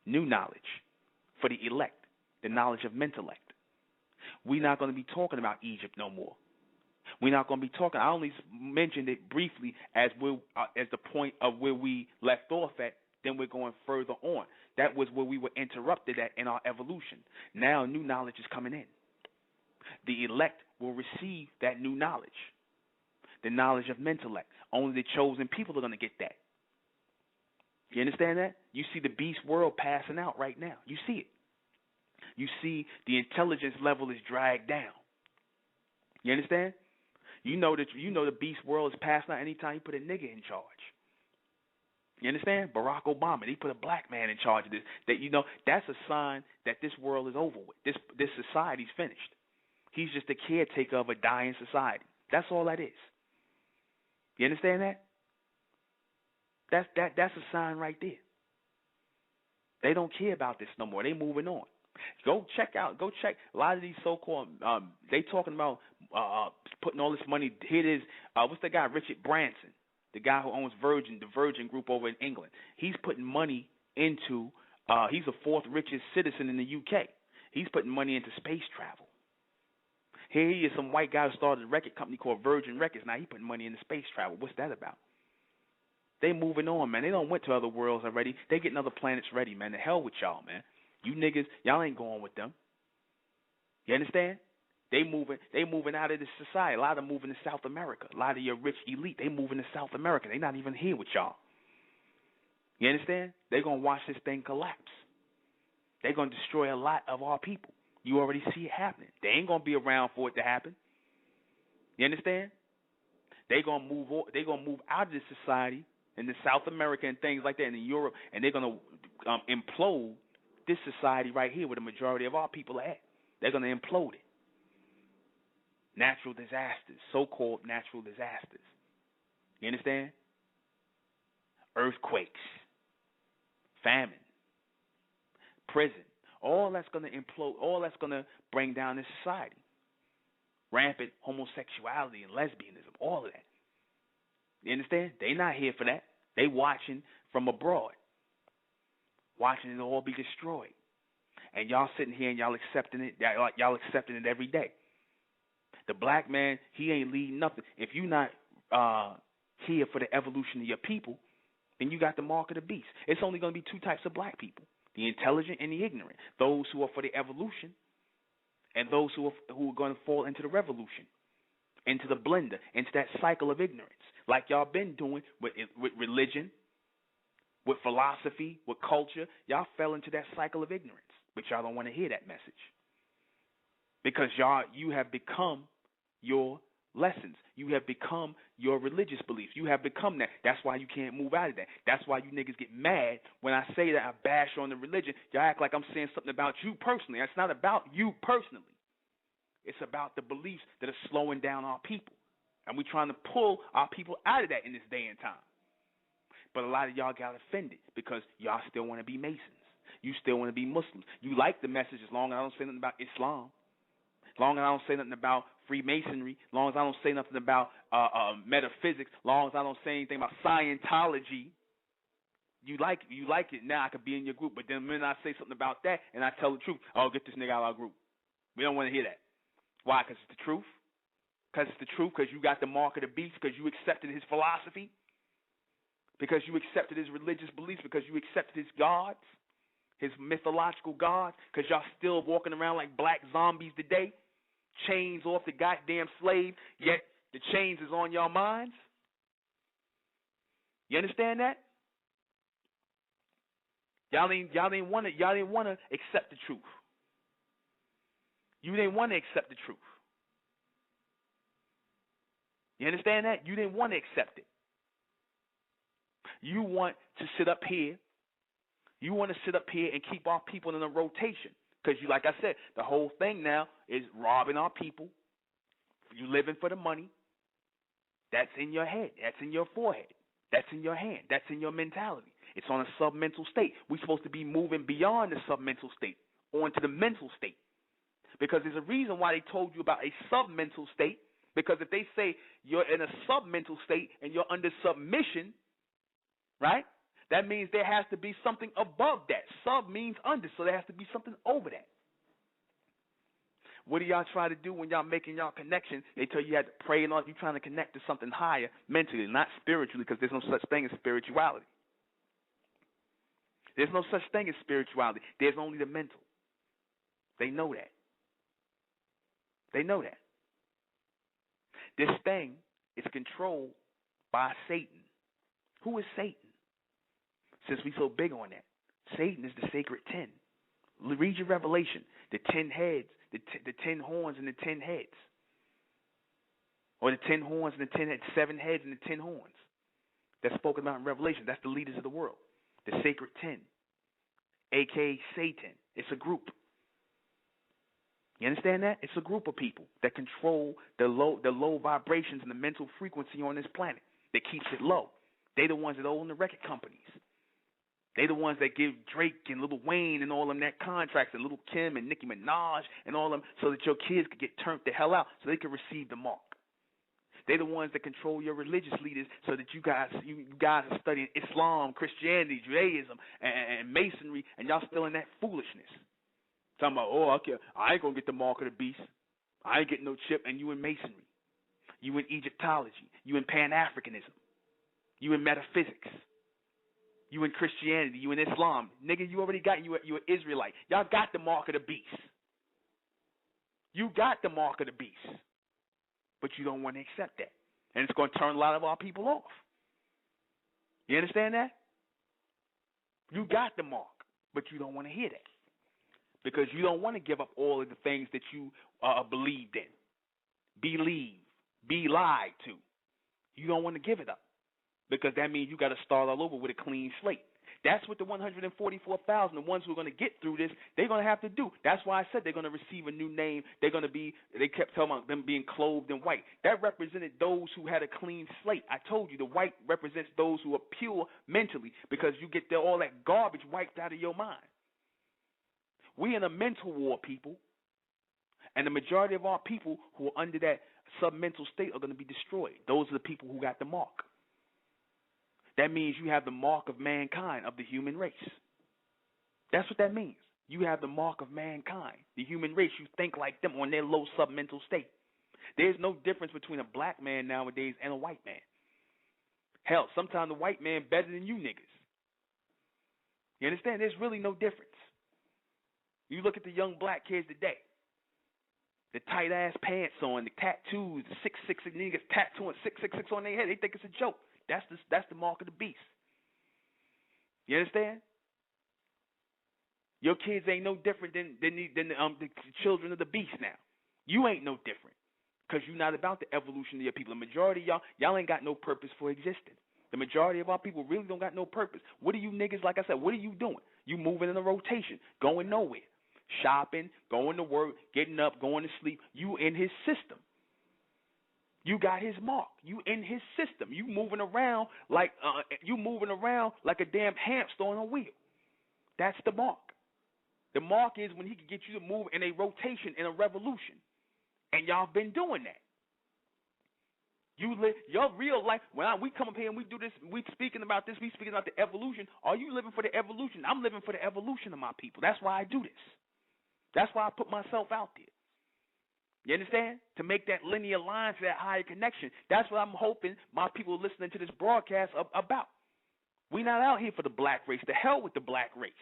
New knowledge for the elect. the knowledge of mentellect. We're not going to be talking about Egypt no more. We're not going to be talking. I only mentioned it briefly as the point of where we left off at. Then we're going further on. That was where we were interrupted at in our evolution. Now new knowledge is coming in. The elect will receive that new knowledge, the knowledge of mentellect. Only the chosen people are going to get that. You understand that? You see the beast world passing out right now. You see it. You see the intelligence level is dragged down. You understand? You know the beast world is passing out anytime you put a nigga in charge. You understand? Barack Obama, he put a black man in charge of this. That's a sign that this world is over with. This society's finished. He's just a caretaker of a dying society. That's all that is. You understand that? That's a sign right there. They don't care about this no more. They moving on. Go check. A lot of these so-called, they talking about putting all this money. Here it is. What's the guy? Richard Branson, the guy who owns the Virgin Group over in England. He's putting money into, he's the fourth richest citizen in the UK. He's putting money into space travel. Here he is, some white guy who started a record company called Virgin Records. Now he's putting money into space travel. What's that about? They moving on, man. They don't went to other worlds already. They getting other planets ready, man. The hell with y'all, man. You niggas, y'all ain't going with them. You understand? They moving out of this society. A lot of them moving to South America. A lot of your rich elite, they moving to South America. They not even here with y'all. You understand? They gonna watch this thing collapse. They gonna destroy a lot of our people. You already see it happening. They ain't gonna be around for it to happen. You understand? They gonna move out of this society in the South America and things like that, and in Europe, and they're gonna implode this society right here where the majority of our people are at. They're gonna implode it. Natural disasters, so-called natural disasters. You understand? Earthquakes, famine, prison. All that's going to implode, all that's going to bring down this society. Rampant homosexuality and lesbianism, all of that. You understand? They not here for that. They watching from abroad, watching it all be destroyed. And y'all sitting here and y'all accepting it. Y'all accepting it every day. The black man, he ain't leading nothing. If you're not here for the evolution of your people, then you got the mark of the beast. It's only going to be two types of black people: the intelligent and the ignorant. Those who are for the evolution, and those who are going to fall into the revolution, into the blender, into that cycle of ignorance, like y'all been doing with religion, with philosophy, with culture. Y'all fell into that cycle of ignorance, but y'all don't want to hear that message because you have become your lessons. You have become your religious beliefs. You have become that. That's why you can't move out of that. That's why you niggas get mad when I say that I bash on the religion. Y'all act like I'm saying something about you personally. It's not about you personally. It's about the beliefs that are slowing down our people. And we're trying to pull our people out of that in this day and time. But a lot of y'all got offended because y'all still want to be Masons. You still want to be Muslims. You like the message as long as I don't say nothing about Islam. As long as I don't say nothing about Freemasonry, as long as I don't say nothing about metaphysics, as long as I don't say anything about Scientology, you like it. Now I could be in your group. But then the minute I say something about that and I tell the truth, oh, get this nigga out of our group. We don't want to hear that. Why? Because it's the truth? Because it's the truth? Because you got the mark of the beast? Because you accepted his philosophy? Because you accepted his religious beliefs? Because you accepted his gods? His mythological gods? Because y'all still walking around like black zombies today? Chains off the goddamn slave, yet the chains is on your minds? You understand that? Y'all didn't want to accept the truth. You didn't want to accept the truth. You understand that? You didn't want to accept it. You want to sit up here. You want to sit up here and keep our people in a rotation. Because, like I said, the whole thing now is robbing our people. You living for the money. That's in your head. That's in your forehead. That's in your hand. That's in your mentality. It's on a submental state. We're supposed to be moving beyond the submental state onto the mental state. Because there's a reason why they told you about a submental state. Because if they say you're in a submental state and you're under submission, right? That means there has to be something above that. Sub means under, so there has to be something over that. What do y'all try to do when y'all making y'all connection? They tell you have to pray and all. You trying to connect to something higher mentally, not spiritually, because there's no such thing as spirituality. There's no such thing as spirituality. There's only the mental. They know that. They know that. This thing is controlled by Satan. Who is Satan? Since we so big on that, Satan is the sacred 10. Read your Revelation. The 10 heads, the 10 horns and the 10 heads. Or the 10 horns and the 10 heads, 7 heads and the 10 horns. That's spoken about in Revelation. That's the leaders of the world. The sacred 10, a.k.a. Satan. It's a group. You understand that? It's a group of people that control the low vibrations and the mental frequency on this planet that keeps it low. They the ones that own the record companies. They the ones that give Drake and Lil Wayne and all them that contracts and Lil Kim and Nicki Minaj and all them so that your kids could get turned the hell out so they could receive the mark. They're the ones that control your religious leaders so that you guys are studying Islam, Christianity, Judaism, and Masonry, and y'all still in that foolishness. Talking about, I ain't going to get the mark of the beast. I ain't getting no chip, and you in Masonry. You in Egyptology. You in Pan-Africanism. You in metaphysics. You in Christianity. You in Islam. Nigga, you already got, you an Israelite. Y'all got the mark of the beast. You got the mark of the beast. But you don't want to accept that. And it's going to turn a lot of our people off. You understand that? You got the mark, but you don't want to hear that. Because you don't want to give up all of the things that you believed in. Be lied to. You don't want to give it up. Because that means you got to start all over with a clean slate. That's what the 144,000, the ones who are going to get through this, they're going to have to do. That's why I said they're going to receive a new name. They kept talking about them being clothed in white. That represented those who had a clean slate. I told you the white represents those who are pure mentally because you get all that garbage wiped out of your mind. We in a mental war, people. And the majority of our people who are under that submental state are going to be destroyed. Those are the people who got the mark. That means you have the mark of mankind, of the human race. That's what that means. You have the mark of mankind, the human race. You think like them on their low submental state. There's no difference between a black man nowadays and a white man. Hell, sometimes the white man better than you niggas. You understand? There's really no difference. You look at the young black kids today. The tight-ass pants on, the tattoos, the 666 niggas tattooing 666 on their head. They think it's a joke. That's the mark of the beast. You understand? Your kids ain't no different than the children of the beast now. You ain't no different because you're not about the evolution of your people. The majority of y'all ain't got no purpose for existing. The majority of our people really don't got no purpose. What are you niggas, like I said, what are you doing? You moving in a rotation, going nowhere. Shopping, going to work, getting up, going to sleep. You in his system. You got his mark. You in his system. You moving around like a damn hamster on a wheel. That's the mark. The mark is when he can get you to move in a rotation, in a revolution. And y'all been doing that. You live your real life. When we come up here and we do this, we speaking about this, we speaking about the evolution. Are you living for the evolution? I'm living for the evolution of my people. That's why I do this. That's why I put myself out there. You understand? To make that linear line to that higher connection. That's what I'm hoping my people listening to this broadcast about. We're not out here for the black race. The hell with the black race.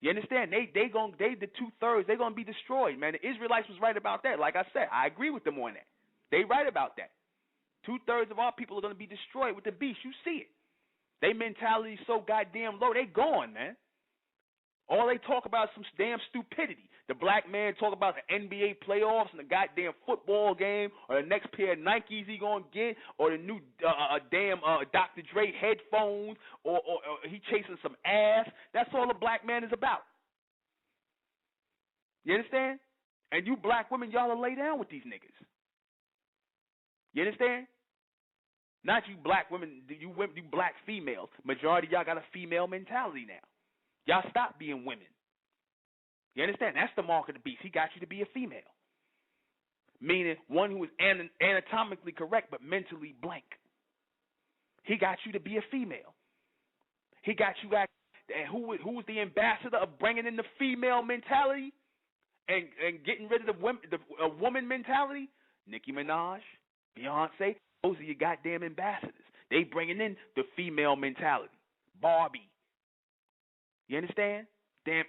You understand? They the 2/3, they're gonna be destroyed, man. The Israelites was right about that. Like I said, I agree with them on that. They right about that. 2/3 of our people are gonna be destroyed with the beast. You see it. Their mentality is so goddamn low, they gone, man. All they talk about is some damn stupidity. The black man talk about the NBA playoffs and the goddamn football game, or the next pair of Nikes he gonna get, or the new Dr. Dre headphones, or he chasing some ass. That's all the black man is about. You understand? And you black women, y'all will lay down with these niggas. You understand? Not you black women, you black females. Majority of y'all got a female mentality now. Y'all stop being women. You understand? That's the mark of the beast. He got you to be a female. Meaning one who is anatomically correct but mentally blank. He got you to be a female. He got you who was the ambassador of bringing in the female mentality and getting rid of the woman mentality, Nicki Minaj, Beyonce, those are your goddamn ambassadors. They bringing in the female mentality. Barbie, you understand? Damn,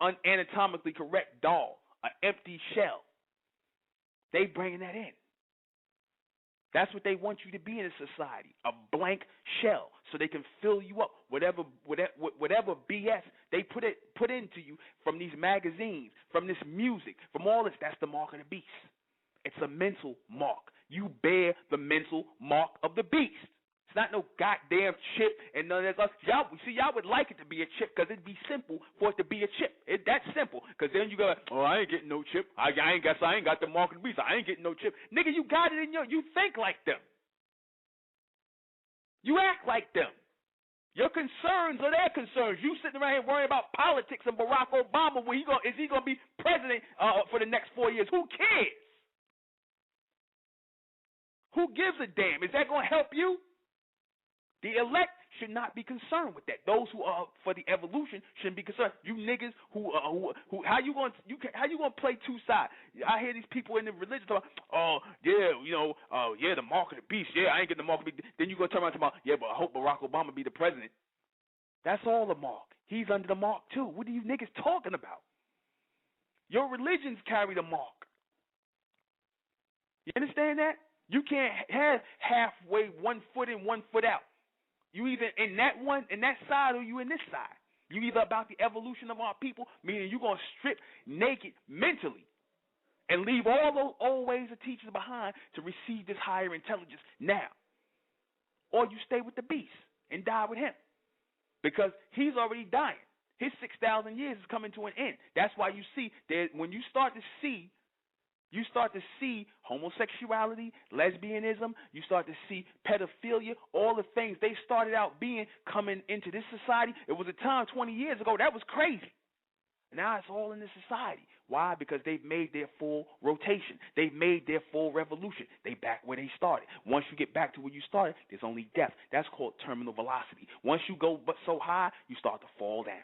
unanatomically correct doll, an empty shell. They bringing that in. That's what they want you to be in a society, a blank shell, so they can fill you up. Whatever BS they put into you from these magazines, from this music, from all this, that's the mark of the beast. It's a mental mark. You bear the mental mark of the beast. It's not no goddamn chip and none of that stuff. Y'all would like it to be a chip because it'd be simple for it to be a chip. That's simple. Because then you go, oh, I ain't getting no chip. I ain't got the mark of the beast. I ain't getting no chip. Nigga, you got it in you think like them. You act like them. Your concerns are their concerns. You sitting around here worrying about politics and Barack Obama. Is he going to be president for the next 4 years? Who cares? Who gives a damn? Is that going to help you? The elect should not be concerned with that. Those who are for the evolution shouldn't be concerned. You niggas who how you going to play two sides? I hear these people in the religion talking, oh yeah, yeah, the mark of the beast. Yeah, I ain't getting the mark of the beast. Then you go turn around and talk about, yeah, but I hope Barack Obama be the president. That's all the mark. He's under the mark too. What are you niggas talking about? Your religions carry the mark. You understand that? You can't have halfway 1 foot in, 1 foot out. You either in that side, or you in this side. You either about the evolution of our people, meaning you're going to strip naked mentally and leave all those old ways of teaching behind to receive this higher intelligence now. Or you stay with the beast and die with him. Because he's already dying. His 6,000 years is coming to an end. That's why you see that when you start to see homosexuality, lesbianism, you start to see pedophilia, all the things they started out being coming into this society. It was a time 20 years ago that was crazy. Now it's all in this society. Why? Because they've made their full rotation. They've made their full revolution. They back where they started. Once you get back to where you started, there's only death. That's called terminal velocity. Once you go but so high, you start to fall down.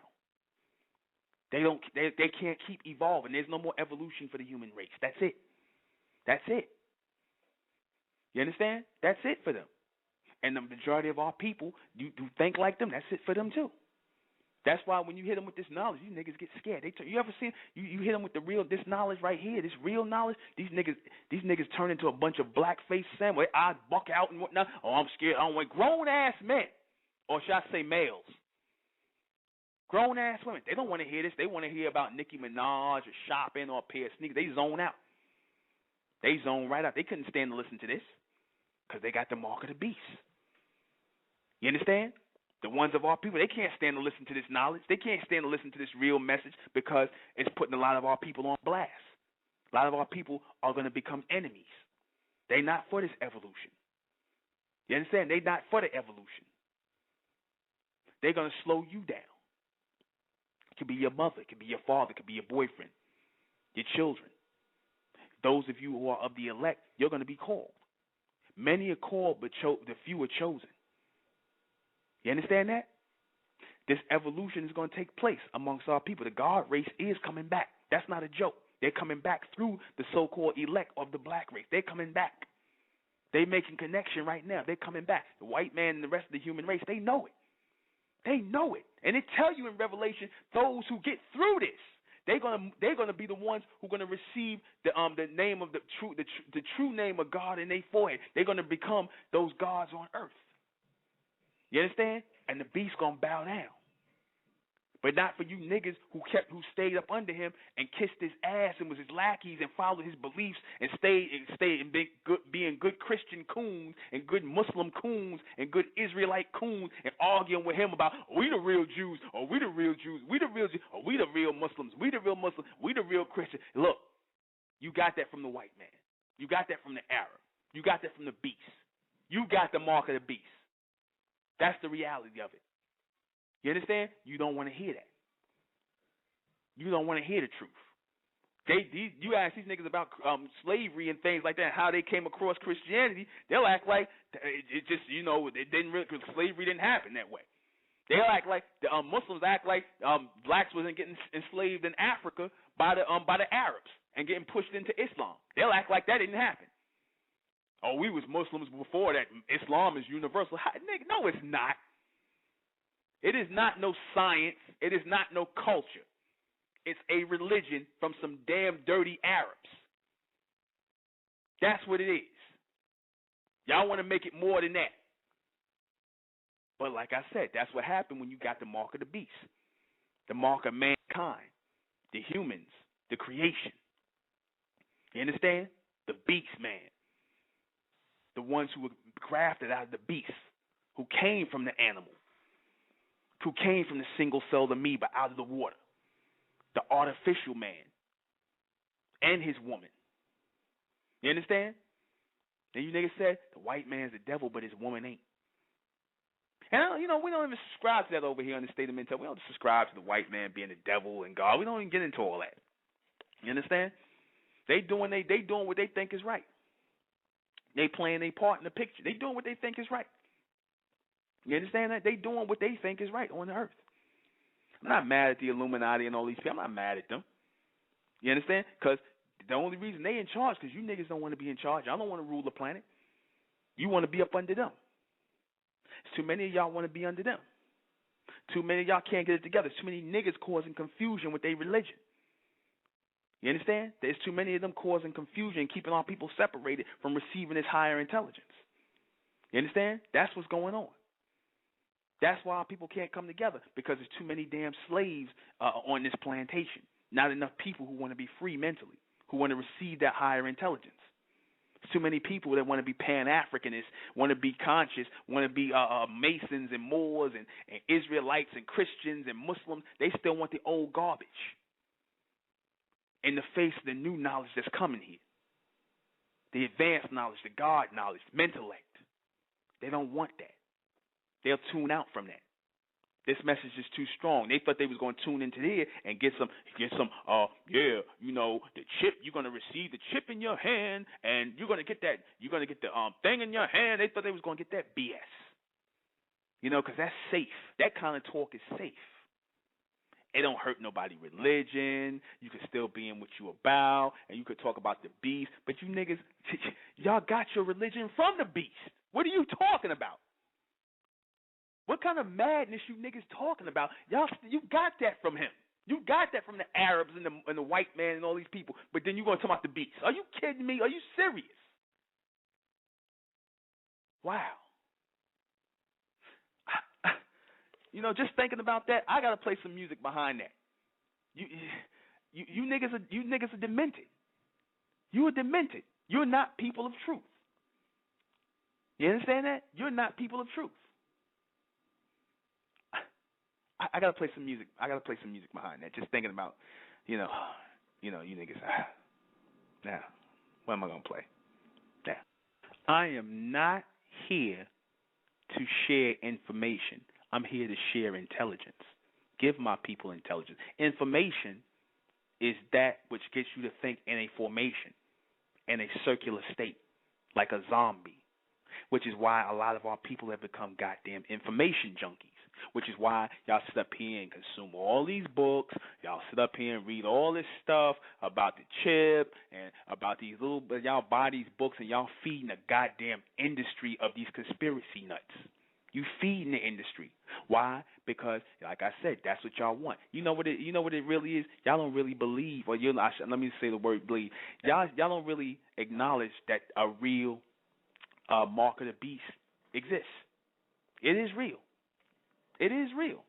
They can't keep evolving. There's no more evolution for the human race. That's it. That's it. You understand? That's it for them. And the majority of our people do think like them. That's it for them too. That's why when you hit them with this knowledge, you niggas get scared. You ever seen you hit them with this knowledge right here, this real knowledge? These niggas turn into a bunch of black-faced sandwich. I buck out and whatnot. Oh, I'm scared. I don't want grown-ass men, or should I say males? Grown-ass women, they don't want to hear this. They want to hear about Nicki Minaj or shopping or a pair of sneakers. They zone out. They zone right out. They couldn't stand to listen to this because they got the mark of the beast. You understand? The ones of our people, they can't stand to listen to this knowledge. They can't stand to listen to this real message because it's putting a lot of our people on blast. A lot of our people are going to become enemies. They're not for this evolution. You understand? They're not for the evolution. They're going to slow you down. It could be your mother, it could be your father, it could be your boyfriend, your children. Those of you who are of the elect, you're going to be called. Many are called, but the few are chosen. You understand that? This evolution is going to take place amongst our people. The God race is coming back. That's not a joke. They're coming back through the so-called elect of the black race. They're coming back. They're making connection right now. They're coming back. The white man and the rest of the human race, they know it. They know it. And it tell you in Revelation, those who get through this, they're gonna be the ones who are gonna receive the name of the true name of God in their forehead. They're gonna become those gods on earth. You understand? And the beast gonna bow down. But not for you niggas who stayed up under him and kissed his ass and was his lackeys and followed his beliefs and stayed and being good Christian coons and good Muslim coons and good Israelite coons and arguing with him about we the real Jews or we the real Jews, we the real Jews, or we the real Muslims, we the real Muslims, we the real Christians. Look, you got that from the white man. You got that from the Arab. You got that from the beast. You got the mark of the beast. That's the reality of it. You understand? You don't want to hear that. You don't want to hear the truth. You ask these niggas about slavery and things like that, how they came across Christianity, they'll act like it just, it didn't really, because slavery didn't happen that way. They act like the Muslims act like blacks wasn't getting enslaved in Africa by the Arabs and getting pushed into Islam. They'll act like that didn't happen. Oh, we was Muslims before that. Islam is universal. Nigga, no, it's not. It is not no science. It is not no culture. It's a religion from some damn dirty Arabs. That's what it is. Y'all want to make it more than that. But like I said, that's what happened when you got the mark of the beast, the mark of mankind, the humans, the creation. You understand? The beast man. The ones who were crafted out of the beast, who came from the animal, who came from the single-celled amoeba out of the water, the artificial man and his woman. You understand? Then you niggas said the white man's the devil, but his woman ain't. And, we don't even subscribe to that over here in the state of mental. We don't subscribe to the white man being the devil and God. We don't even get into all that. You understand? They doing what they think is right. They playing their part in the picture. They doing what they think is right. You understand that? They doing what they think is right on the earth. I'm not mad at the Illuminati and all these people. I'm not mad at them. You understand? Because the only reason they in charge because you niggas don't want to be in charge. Y'all don't want to rule the planet. You want to be up under them. Too many of y'all want to be under them. Too many of y'all can't get it together. Too many niggas causing confusion with their religion. You understand? There's too many of them causing confusion, keeping our people separated from receiving this higher intelligence. You understand? That's what's going on. That's why our people can't come together, because there's too many damn slaves on this plantation. Not enough people who want to be free mentally, who want to receive that higher intelligence. Too many people that want to be Pan-Africanists, want to be conscious, want to be Masons and Moors and Israelites and Christians and Muslims. They still want the old garbage in the face of the new knowledge that's coming here. The advanced knowledge, the God knowledge, mentellect. They don't want that. They'll tune out from that. This message is too strong. They thought they was going to tune into there and get some, the chip. You're going to receive the chip in your hand, and you're going to get that. You're going to get the thing in your hand. They thought they was going to get that BS. Because that's safe. That kind of talk is safe. It don't hurt nobody's religion. You can still be in what you about, and you could talk about the beast. But you niggas, y'all got your religion from the beast. What are you talking about? What kind of madness you niggas talking about? Y'all, you got that from him. You got that from the Arabs and the white man and all these people. But then you going to talk about the beast. Are you kidding me? Are you serious? Wow. Just thinking about that, I got to play some music behind that. You niggas are demented. You are demented. You're not people of truth. You understand that? You're not people of truth. I gotta play some music. I gotta play some music behind that. Just thinking about, you niggas. Now, what am I gonna play? Now, I am not here to share information. I'm here to share intelligence. Give my people intelligence. Information is that which gets you to think in a formation, in a circular state, like a zombie. Which is why a lot of our people have become goddamn information junkies. Which is why y'all sit up here and consume all these books. Y'all sit up here and read all this stuff about the chip and about these y'all buy these books and y'all feeding a goddamn industry of these conspiracy nuts. You feeding the industry. Why? Because, like I said, that's what y'all want. You know what it really is? Y'all don't really believe, or let me say the word believe. Y'all don't really acknowledge that a real mark of the beast exists. It is real. It is real.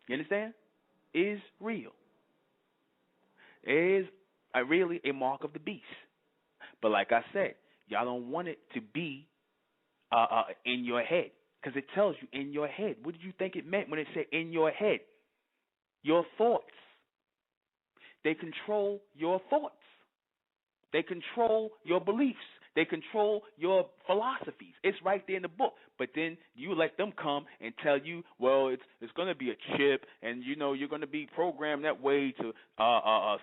You understand? It is real. It is really a mark of the beast. But like I said, y'all don't want it to be in your head, because it tells you in your head. What did you think it meant when it said in your head? Your thoughts. They control your thoughts. They control your beliefs. They control your philosophies. It's right there in the book. But then you let them come and tell you, well, it's going to be a chip, and you're going to be programmed that way to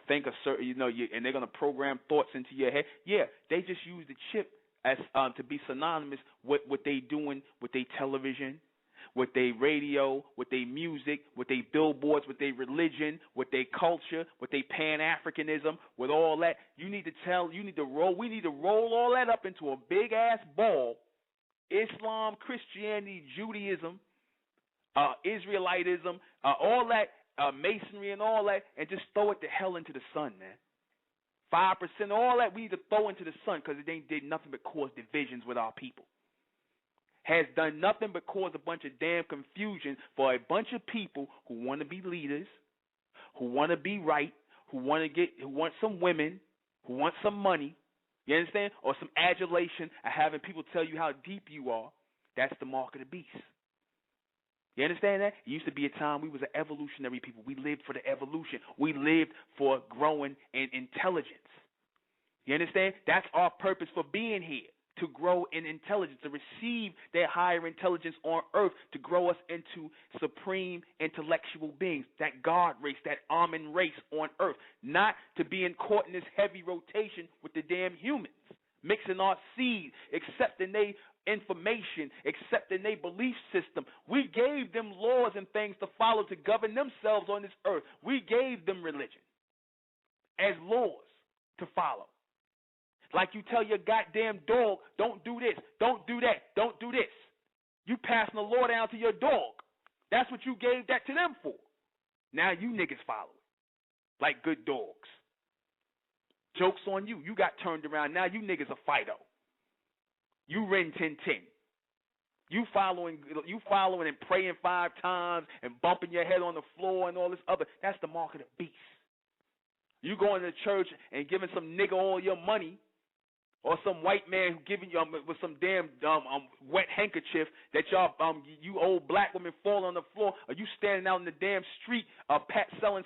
think a certain, and they're going to program thoughts into your head. Yeah, they just use the chip as to be synonymous with what they doing with their television, with their radio, with their music, with their billboards, with their religion, with their culture, with their Pan-Africanism, with all that. We need to roll all that up into a big ass ball. Islam, Christianity, Judaism, Israelitism, all that, Masonry and all that, and just throw it the hell into the sun, man. 5%, all that we need to throw into the sun, because it ain't did nothing but cause divisions with our people. Has done nothing but cause a bunch of damn confusion for a bunch of people who want to be leaders, who want to be right, who want some women, who want some money, you understand? Or some adulation and having people tell you how deep you are. That's the mark of the beast. You understand that? It used to be a time we was an evolutionary people. We lived for the evolution. We lived for growing in intelligence. You understand? That's our purpose for being here. To grow in intelligence, to receive that higher intelligence on earth, to grow us into supreme intellectual beings, that God race, that Amen race on earth, not to be caught in this heavy rotation with the damn humans, mixing our seed, accepting their information, accepting their belief system. We gave them laws and things to follow to govern themselves on this earth. We gave them religion as laws to follow. Like you tell your goddamn dog, don't do this, don't do that, don't do this. You passing the law down to your dog. That's what you gave that to them for. Now you niggas follow it like good dogs. Joke's on you. You got turned around. Now you niggas a Fido. You Ren 1010. You following and praying 5 times and bumping your head on the floor and all this other. That's the mark of the beast. You going to church and giving some nigga all your money, or some white man who giving you with some damn wet handkerchief that y'all you old black women fall on the floor, or you standing out in the damn street selling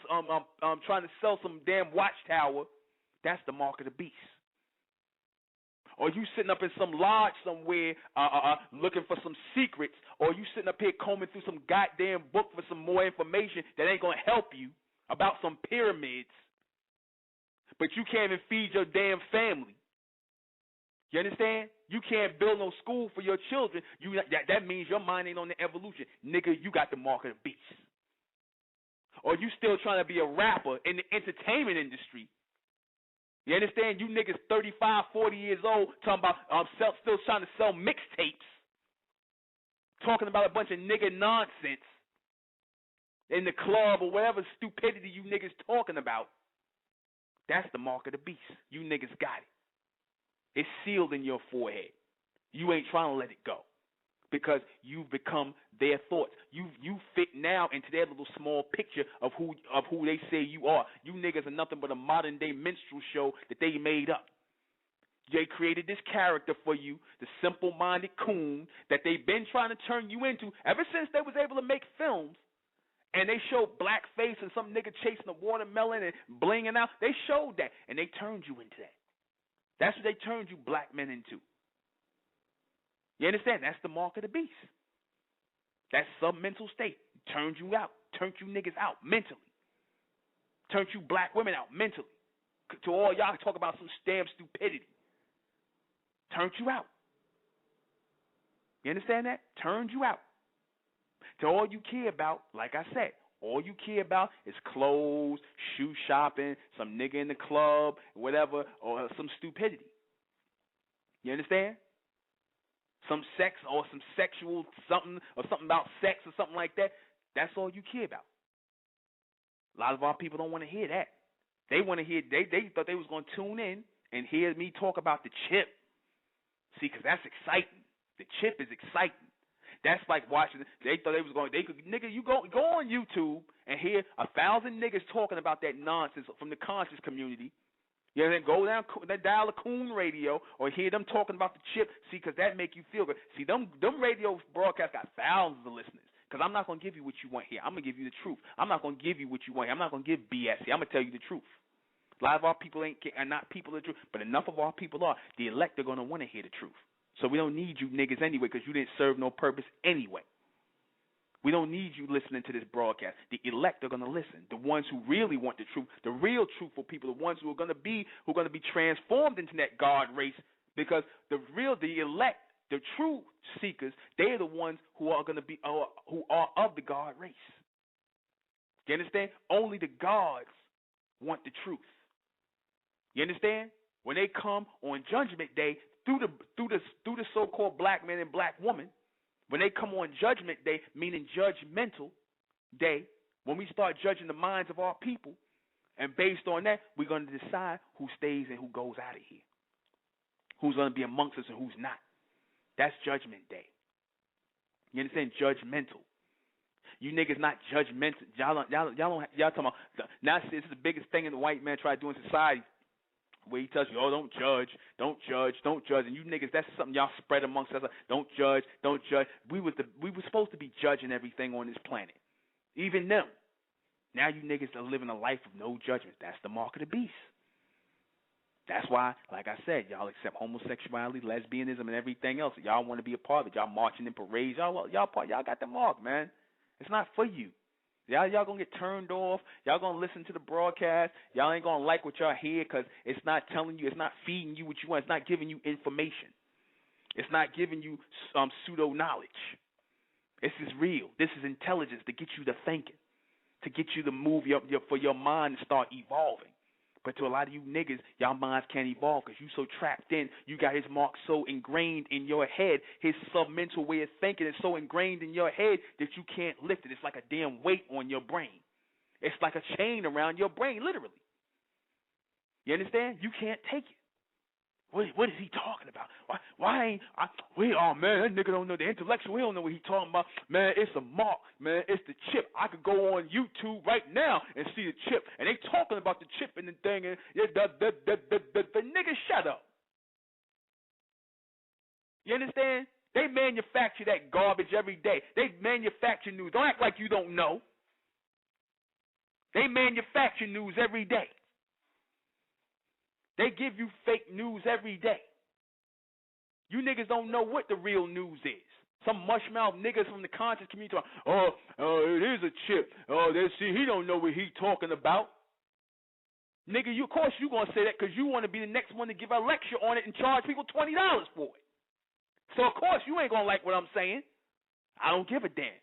trying to sell some damn watchtower. That's the mark of the beast. Or you sitting up in some lodge somewhere looking for some secrets, or you sitting up here combing through some goddamn book for some more information that ain't gonna help you about some pyramids, but you can't even feed your damn family. You understand? You can't build no school for your children. That means your mind ain't on the evolution. Nigga, you got the mark of the beast. Or you still trying to be a rapper in the entertainment industry. You understand? You niggas 35, 40 years old talking about still trying to sell mixtapes. Talking about a bunch of nigga nonsense in the club or whatever stupidity you niggas talking about. That's the mark of the beast. You niggas got it. It's sealed in your forehead. You ain't trying to let it go because you've become their thoughts. You fit now into their little small picture of who they say you are. You niggas are nothing but a modern day minstrel show that they made up. They created this character for you, the simple-minded coon that they've been trying to turn you into ever since they was able to make films. And they showed blackface and some nigga chasing a watermelon and blinging out. They showed that, and they turned you into that. That's what they turned you black men into. You understand? That's the mark of the beast. That sub-mental state turned you out, turned you niggas out mentally, turned you black women out mentally. To all y'all talk about some damn stupidity. Turned you out. You understand that? Turned you out. To all you care about, like I said, all you care about is clothes, shoe shopping, some nigga in the club, whatever, or some stupidity. You understand? Some sex or some sexual something or something about sex or something like that. That's all you care about. A lot of our people don't want to hear that. They want to hear, they thought they was going to tune in and hear me talk about the chip. See, because that's exciting. The chip is exciting. That's like watching. They thought they was going. They could, nigga, you go on YouTube and hear 1,000 niggas talking about that nonsense from the conscious community. You know, then go down, dial a Coon radio or hear them talking about the chip. See, because that make you feel good. See, them radio broadcasts got thousands of listeners. Because I'm not going to give you what you want here. I'm going to give you the truth. I'm not going to give you what you want here. I'm not going to give BS here. I'm going to tell you the truth. A lot of our people are not people of the truth, but enough of our people are. The elect are going to want to hear the truth. So we don't need you niggas anyway because you didn't serve no purpose anyway. We don't need you listening to this broadcast. The elect are going to listen. The ones who really want the truth, the real truthful people, the ones who are going to be transformed into that God race, because the elect The true seekers, they're the ones who are going to be, who are of the God race. You understand? Only the gods want the truth. You understand? When they come on Judgment Day, through the so-called black man and black woman, when they come on Judgment Day, meaning judgmental day, when we start judging the minds of our people, and based on that, we're going to decide who stays and who goes out of here, who's going to be amongst us and who's not. That's Judgment Day. You understand? Judgmental. You niggas not judgmental. Y'all talking about now. This is the biggest thing in the white man try to do in society, where he tells you, oh, don't judge, and you niggas, that's something y'all spread amongst us. Don't judge. We were supposed to be judging everything on this planet, even them. Now you niggas are living a life of no judgment. That's the mark of the beast. That's why, like I said, y'all accept homosexuality, lesbianism, and everything else. Y'all want to be a part of it. Y'all marching in parades. Y'all got the mark, man. It's not for you. Y'all gonna get turned off. Y'all gonna listen to the broadcast. Y'all ain't gonna like what y'all hear because it's not telling you, it's not feeding you what you want. It's not giving you information. It's not giving you pseudo knowledge. This is real. This is intelligence to get you to thinking, to get you to move for your mind to start evolving. But to a lot of you niggas, y'all minds can't evolve because you so trapped in. You got his mark so ingrained in your head. His submental way of thinking is so ingrained in your head that you can't lift it. It's like a damn weight on your brain. It's like a chain around your brain, literally. You understand? You can't take it. What is he talking about? Why ain't man, that nigga don't know the intellectual. He don't know what he talking about. Man, it's a mark. Man, it's the chip. I could go on YouTube right now and see the chip, and they talking about the chip and the thing. And the nigga, shut up. You understand? They manufacture that garbage every day. They manufacture news. Don't act like you don't know. They manufacture news every day. They give you fake news every day. You niggas don't know what the real news is. Some mushmouth niggas from the conscious community talk, it is a chip. He don't know what he talking about. Nigga, of course you going to say that because you want to be the next one to give a lecture on it and charge people $20 for it. So, of course, you ain't going to like what I'm saying. I don't give a damn.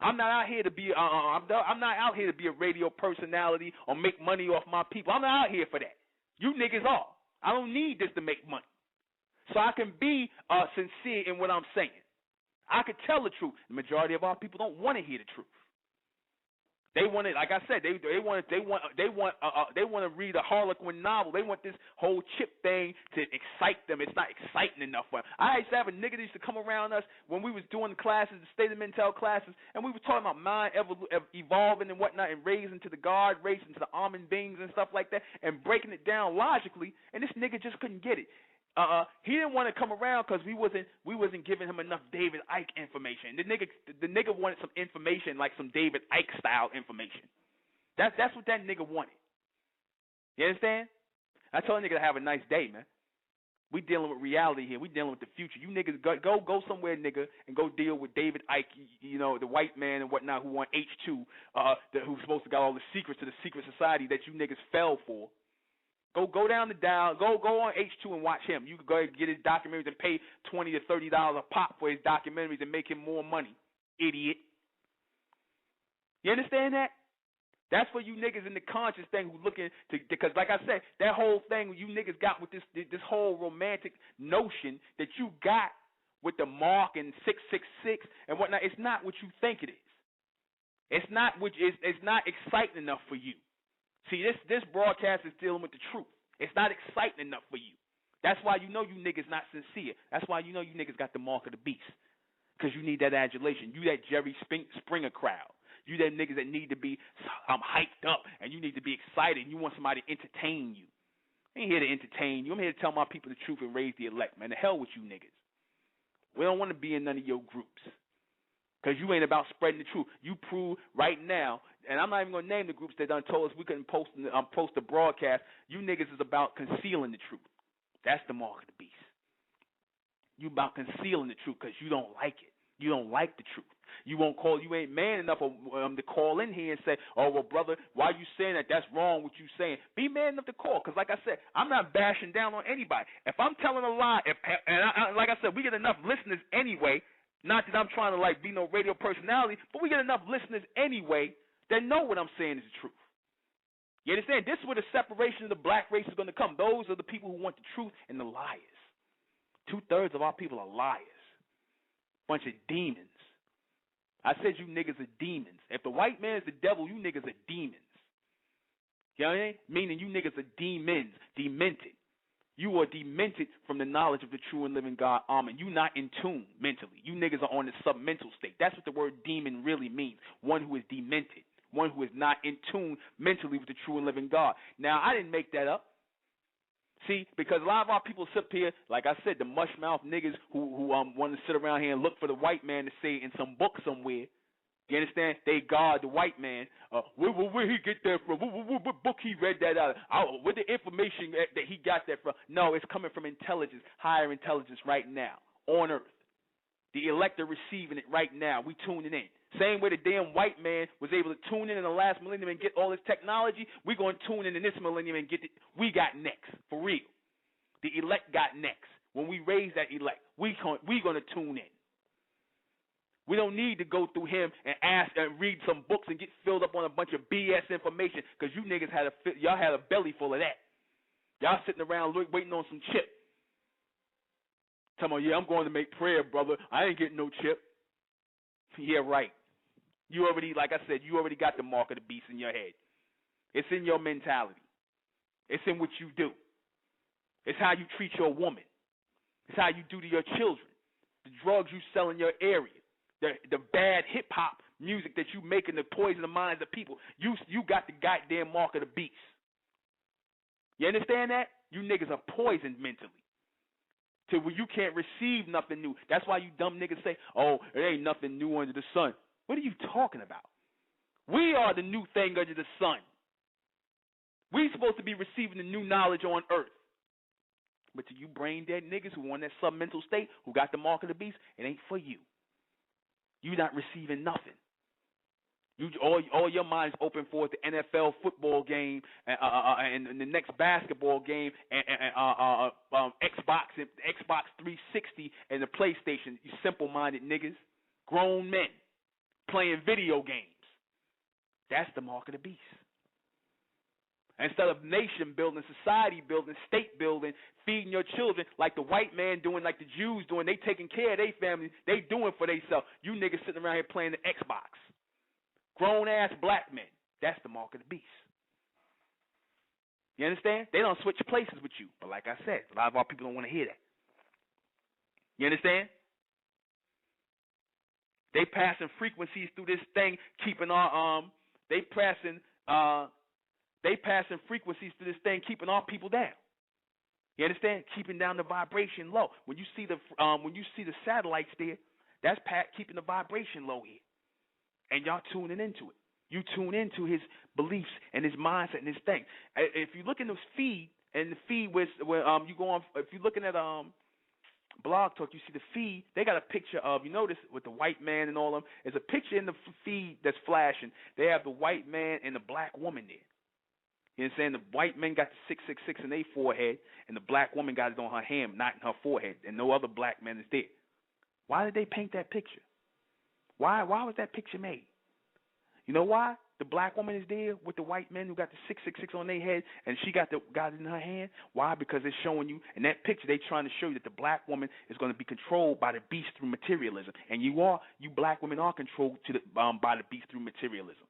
I'm not out here to be I'm not out here to be a radio personality or make money off my people. I'm not out here for that. You niggas are. I don't need this to make money. So I can be sincere in what I'm saying. I could tell the truth. The majority of our people don't want to hear the truth. They want it, like I said, they want to read a Harlequin novel. They want this whole chip thing to excite them. It's not exciting enough for them. I used to have a nigga that used to come around us when we was doing the classes, the state of mental classes, and we were talking about mind evolving and whatnot, and raising to the God race and to the almond beings and stuff like that, and breaking it down logically. And this nigga just couldn't get it. He didn't want to come around because we wasn't giving him enough David Icke information. The nigga wanted some information, like some David Icke style information. That's what that nigga wanted. You understand? I told a nigga to have a nice day, man. We dealing with reality here. We dealing with the future. You niggas go somewhere, nigga, and go deal with David Icke, you know, the white man and whatnot who won H2, who's supposed to got all the secrets to the secret society that you niggas fell for. Go down the dial. Go on H2 and watch him. You can go ahead and get his documentaries and pay $20 to $30 a pop for his documentaries and make him more money, idiot. You understand that? That's for you niggas in the conscious thing who looking to, because like I said, that whole thing you niggas got with this whole romantic notion that you got with the mark and 666 and whatnot. It's not what you think it is. It's not exciting enough for you. See, this broadcast is dealing with the truth. It's not exciting enough for you. That's why you know you niggas not sincere. That's why you know you niggas got the mark of the beast. Because you need that adulation. You that Jerry Springer crowd. You that niggas that need to be hyped up and you need to be excited and you want somebody to entertain you. I ain't here to entertain you. I'm here to tell my people the truth and raise the elect, man. The hell with you niggas. We don't want to be in none of your groups. Because you ain't about spreading the truth. You prove right now, and I'm not even going to name the groups that done told us we couldn't post the broadcast. You niggas is about concealing the truth. That's the mark of the beast. You about concealing the truth because you don't like it. You don't like the truth. You won't call. You ain't man enough to call in here and say, "Oh well, brother, why you saying that? That's wrong. What you saying?" Be man enough to call, because like I said, I'm not bashing down on anybody. If I'm telling a lie, like I said, we get enough listeners anyway. Not that I'm trying to like be no radio personality, but we get enough listeners anyway that know what I'm saying is the truth. You understand? This is where the separation of the black race is going to come. Those are the people who want the truth and the liars. 2/3 of our people are liars. Bunch of demons. I said you niggas are demons. If the white man's the devil, you niggas are demons. You know what I mean? Meaning you niggas are demons, demented. You are demented from the knowledge of the true and living God, Amen. You not in tune mentally. You niggas are on the submental state. That's what the word demon really means. One who is demented. One who is not in tune mentally with the true and living God. Now, I didn't make that up. See, because a lot of our people sit up here, like I said, the mushmouth niggas who want to sit around here and look for the white man to say in some book somewhere. You understand? They guard the white man. Where he get that from? What book he read that out of? Where the information that he got that from? No, it's coming from intelligence, higher intelligence right now on earth. The elect are receiving it right now. We tuning in. Same way the damn white man was able to tune in the last millennium and get all this technology, we're going to tune in this millennium and get it. We got next, for real. The elect got next. When we raise that elect, we going to tune in. We don't need to go through him and ask and read some books and get filled up on a bunch of BS information, because you niggas y'all had a belly full of that. Y'all sitting around waiting on some chip. Tell me, yeah, I'm going to make prayer, brother. I ain't getting no chip. Yeah, right. You already, like I said, you already got the mark of the beast in your head. It's in your mentality. It's in what you do. It's how you treat your woman. It's how you do to your children. The drugs you sell in your area. The bad hip-hop music that you making to poison the minds of people. You got the goddamn mark of the beast. You understand that? You niggas are poisoned mentally. To where you can't receive nothing new. That's why you dumb niggas say, oh, there ain't nothing new under the sun. What are you talking about? We are the new thing under the sun. We supposed to be receiving the new knowledge on earth. But to you brain dead niggas who on that submental state, who got the mark of the beast, it ain't for you. You're not receiving nothing. All your mind's open for the NFL football game and the next basketball game and Xbox 360 and the PlayStation. You simple-minded niggas, grown men playing video games. That's the mark of the beast. Instead of nation building, society building, state building, feeding your children like the white man doing, like the Jews doing, they taking care of their families, they doing for themselves. You niggas sitting around here playing the Xbox. Grown-ass black men. That's the mark of the beast. You understand? They don't switch places with you. But like I said, a lot of our people don't want to hear that. You understand? They passing frequencies through this thing, keeping our they passing frequencies through this thing, keeping our people down. You understand? Keeping down the vibration low. When you see the satellites there, that's keeping the vibration low here. And y'all tuning into it. You tune into his beliefs and his mindset and his thing. If you look in the feed, and the feed where you go on, if you're looking at Blog Talk, you see the feed. They got a picture of, you notice with the white man and all of them. There's a picture in the feed that's flashing. They have the white man and the black woman there. You know what I'm saying? The white man got the 666 in their forehead, and the black woman got it on her hand, not in her forehead, and no other black man is there. Why did they paint that picture? Why was that picture made? You know why? The black woman is there with the white men who got the 666 on their head, and she got it in her hand. Why? Because it's showing you, in that picture, they trying to show you that the black woman is going to be controlled by the beast through materialism. And you black women are controlled by the beast through materialism.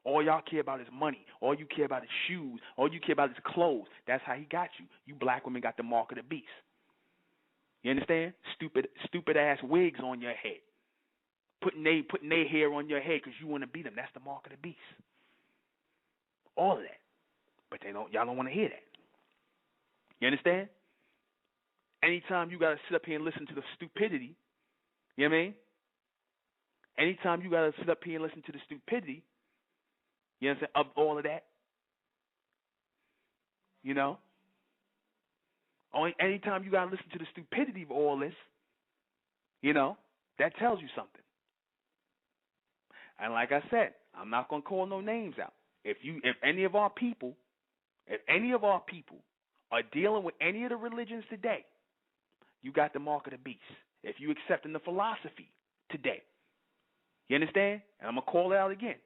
All y'all care about is money. All you care about is shoes. All you care about is clothes. That's how he got you. You black women got the mark of the beast. You understand? Stupid ass wigs on your head. Putting their hair on your head because you want to beat them. That's the mark of the beast. All of that. But y'all don't want to hear that. You understand? Anytime you got to sit up here and listen to the stupidity, you know what I mean? Anytime you got to sit up here and listen to the stupidity, you know what I'm saying, of all of that, you know? Anytime you got to listen to the stupidity of all this, you know, That tells you something. And like I said, I'm not gonna call no names out. If any of our people, are dealing with any of the religions today, you got the mark of the beast. If you accepting the philosophy today, you understand? And I'm gonna call it out again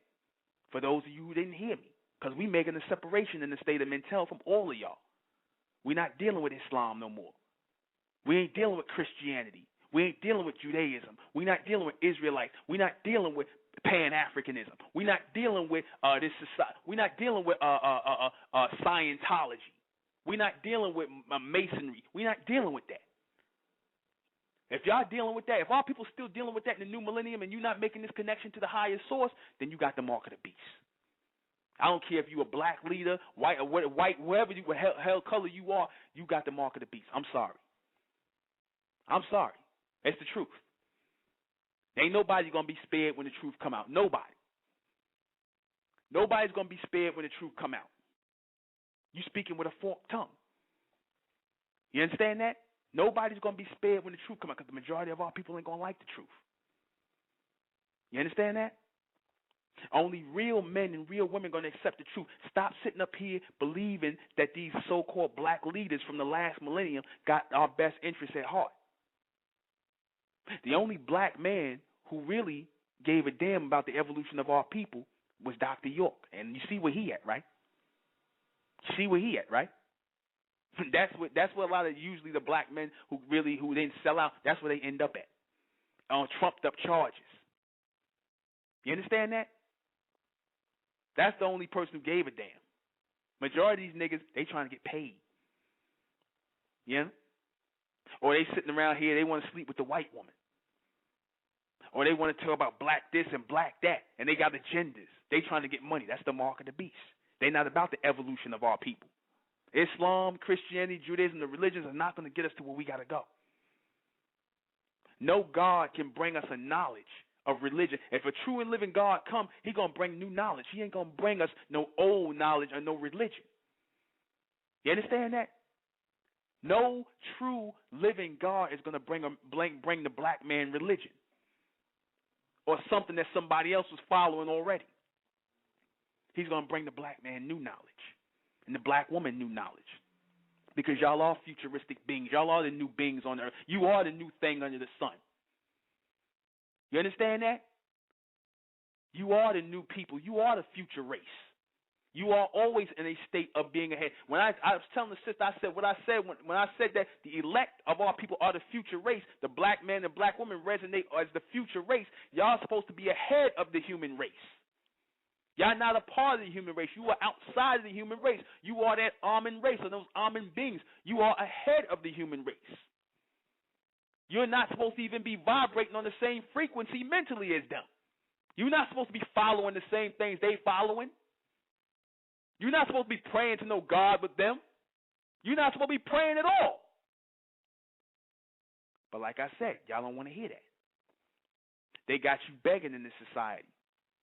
for those of you who didn't hear me, because we making a separation in the state of mental from all of y'all. We're not dealing with Islam no more. We ain't dealing with Christianity. We ain't dealing with Judaism. We're not dealing with Israelites. We're not dealing with Pan-Africanism. We're not dealing with this society. We're not dealing with Scientology. We're not dealing with Masonry. We're not dealing with that. If y'all dealing with that, if our people still dealing with that in the new millennium and you're not making this connection to the highest source, then you got the mark of the beast. I don't care if you a black leader, white, or white, whatever you, hell color you are, you got the mark of the beast. I'm sorry. It's the truth. Ain't nobody gonna be spared when the truth come out. Nobody. Nobody's gonna be spared when the truth come out. You speaking with a forked tongue. You understand that? Nobody's gonna be spared when the truth come out, because the majority of our people ain't gonna like the truth. You understand that? Only real men and real women are going to accept the truth. Stop sitting up here believing that these so-called black leaders from the last millennium got our best interests at heart. The only black man who really gave a damn about the evolution of our people was Dr. York. And you see where he at, right? That's where a lot of usually the black men who didn't sell out, that's where they end up at. On trumped up charges. You understand that? That's the only person who gave a damn. Majority of these niggas, they trying to get paid. Yeah? Or they sitting around here, they want to sleep with the white woman. Or they want to talk about black this and black that, and they got agendas. They trying to get money. That's the mark of the beast. They're not about the evolution of our people. Islam, Christianity, Judaism, the religions are not going to get us to where we got to go. No God can bring us a knowledge of religion. If a true and living God come, he going to bring new knowledge. He ain't going to bring us no old knowledge or no religion. You understand that? No true living God is going to bring the black man religion or something that somebody else was following already. He's going to bring the black man new knowledge and the black woman new knowledge, because y'all are futuristic beings. Y'all are the new beings on earth. You are the new thing under the sun. You understand that? You are the new people. You are the future race. You are always in a state of being ahead. When I was telling the sister, I said what I said when I said that the elect of our people are the future race, the black man and black woman resonate as the future race. Y'all are supposed to be ahead of the human race. Y'all not a part of the human race. You are outside of the human race. You are that almond race, or those almond beings. You are ahead of the human race. You're not supposed to even be vibrating on the same frequency mentally as them. You're not supposed to be following the same things they following. You're not supposed to be praying to no God with them. You're not supposed to be praying at all. But like I said, y'all don't want to hear that. They got you begging in this society,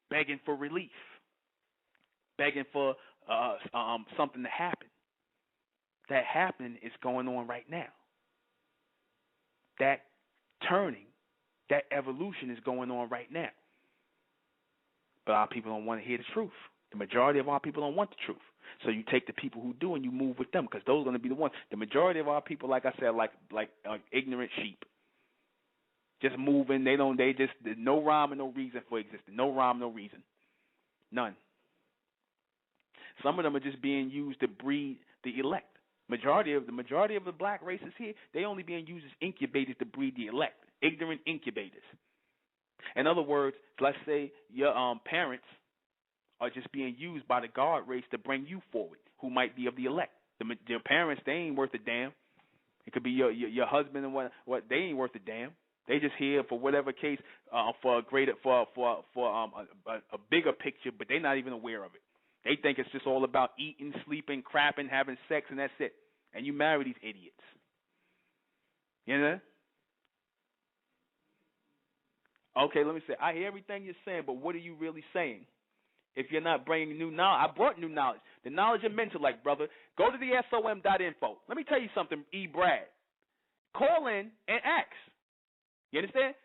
begging for relief, begging for something to happen. That happening is going on right now. That turning, that evolution is going on right now. But our people don't want to hear the truth. The majority of our people don't want the truth. So you take the people who do and you move with them, because those are going to be the ones. The majority of our people, like I said, like ignorant sheep. Just moving. There's no rhyme and no reason for existing. No rhyme, no reason. None. Some of them are just being used to breed the elect. The majority of the black races here, they only being used as incubators to breed the elect. Ignorant incubators. In other words, let's say your parents are just being used by the guard race to bring you forward, who might be of the elect. Your parents, they ain't worth a damn. It could be your husband and what they ain't worth a damn. They just here for whatever case, for a greater a bigger picture, but they're not even aware of it. They think it's just all about eating, sleeping, crapping, having sex, and that's it. And you marry these idiots. You know? Okay, let me say, I hear everything you're saying, but what are you really saying? If you're not bringing new knowledge, I brought new knowledge. The knowledge of intellect, brother. Go to the SOM.info. Let me tell you something, E. Brad. Call in and ask. You understand?